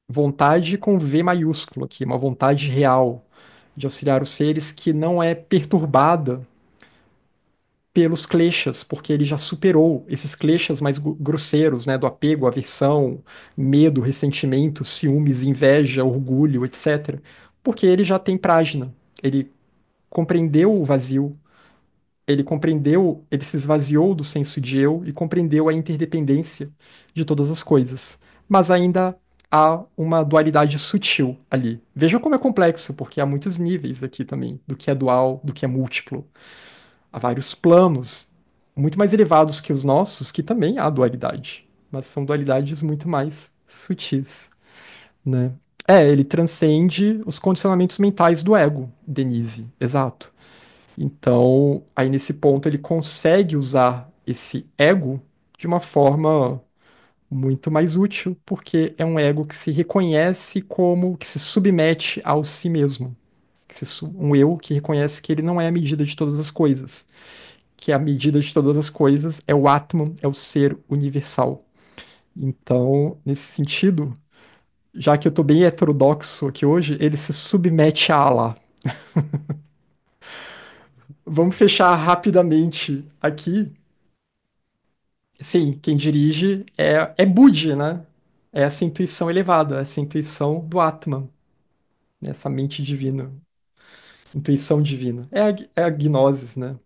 Vontade com V maiúsculo aqui, uma vontade real de auxiliar os seres que não é perturbada pelos kleshas, porque ele já superou esses kleshas mais grosseiros, né, do apego, aversão, medo, ressentimento, ciúmes, inveja, orgulho, etc. Porque ele já tem prajna, ele compreendeu o vazio, ele compreendeu, ele se esvaziou do senso de eu e compreendeu a interdependência de todas as coisas. Mas ainda há uma dualidade sutil ali. Veja como é complexo, porque há muitos níveis aqui também, do que é dual, do que é múltiplo. Há vários planos muito mais elevados que os nossos, que também há dualidade, mas são dualidades muito mais sutis, né? É, ele transcende os condicionamentos mentais do ego, Denise, exato. Então, aí nesse ponto ele consegue usar esse ego de uma forma muito mais útil, porque é um ego que se reconhece como que se submete ao si mesmo. Um eu que reconhece que ele não é a medida de todas as coisas, que a medida de todas as coisas é o Atman, é o ser universal. Então, nesse sentido, já que eu tô bem heterodoxo aqui hoje, ele se submete a Allah. Vamos fechar rapidamente aqui. Sim, quem dirige é Budi, né? É essa intuição elevada, essa intuição do Atman, né? Essa mente divina, intuição divina. É a gnosis, né?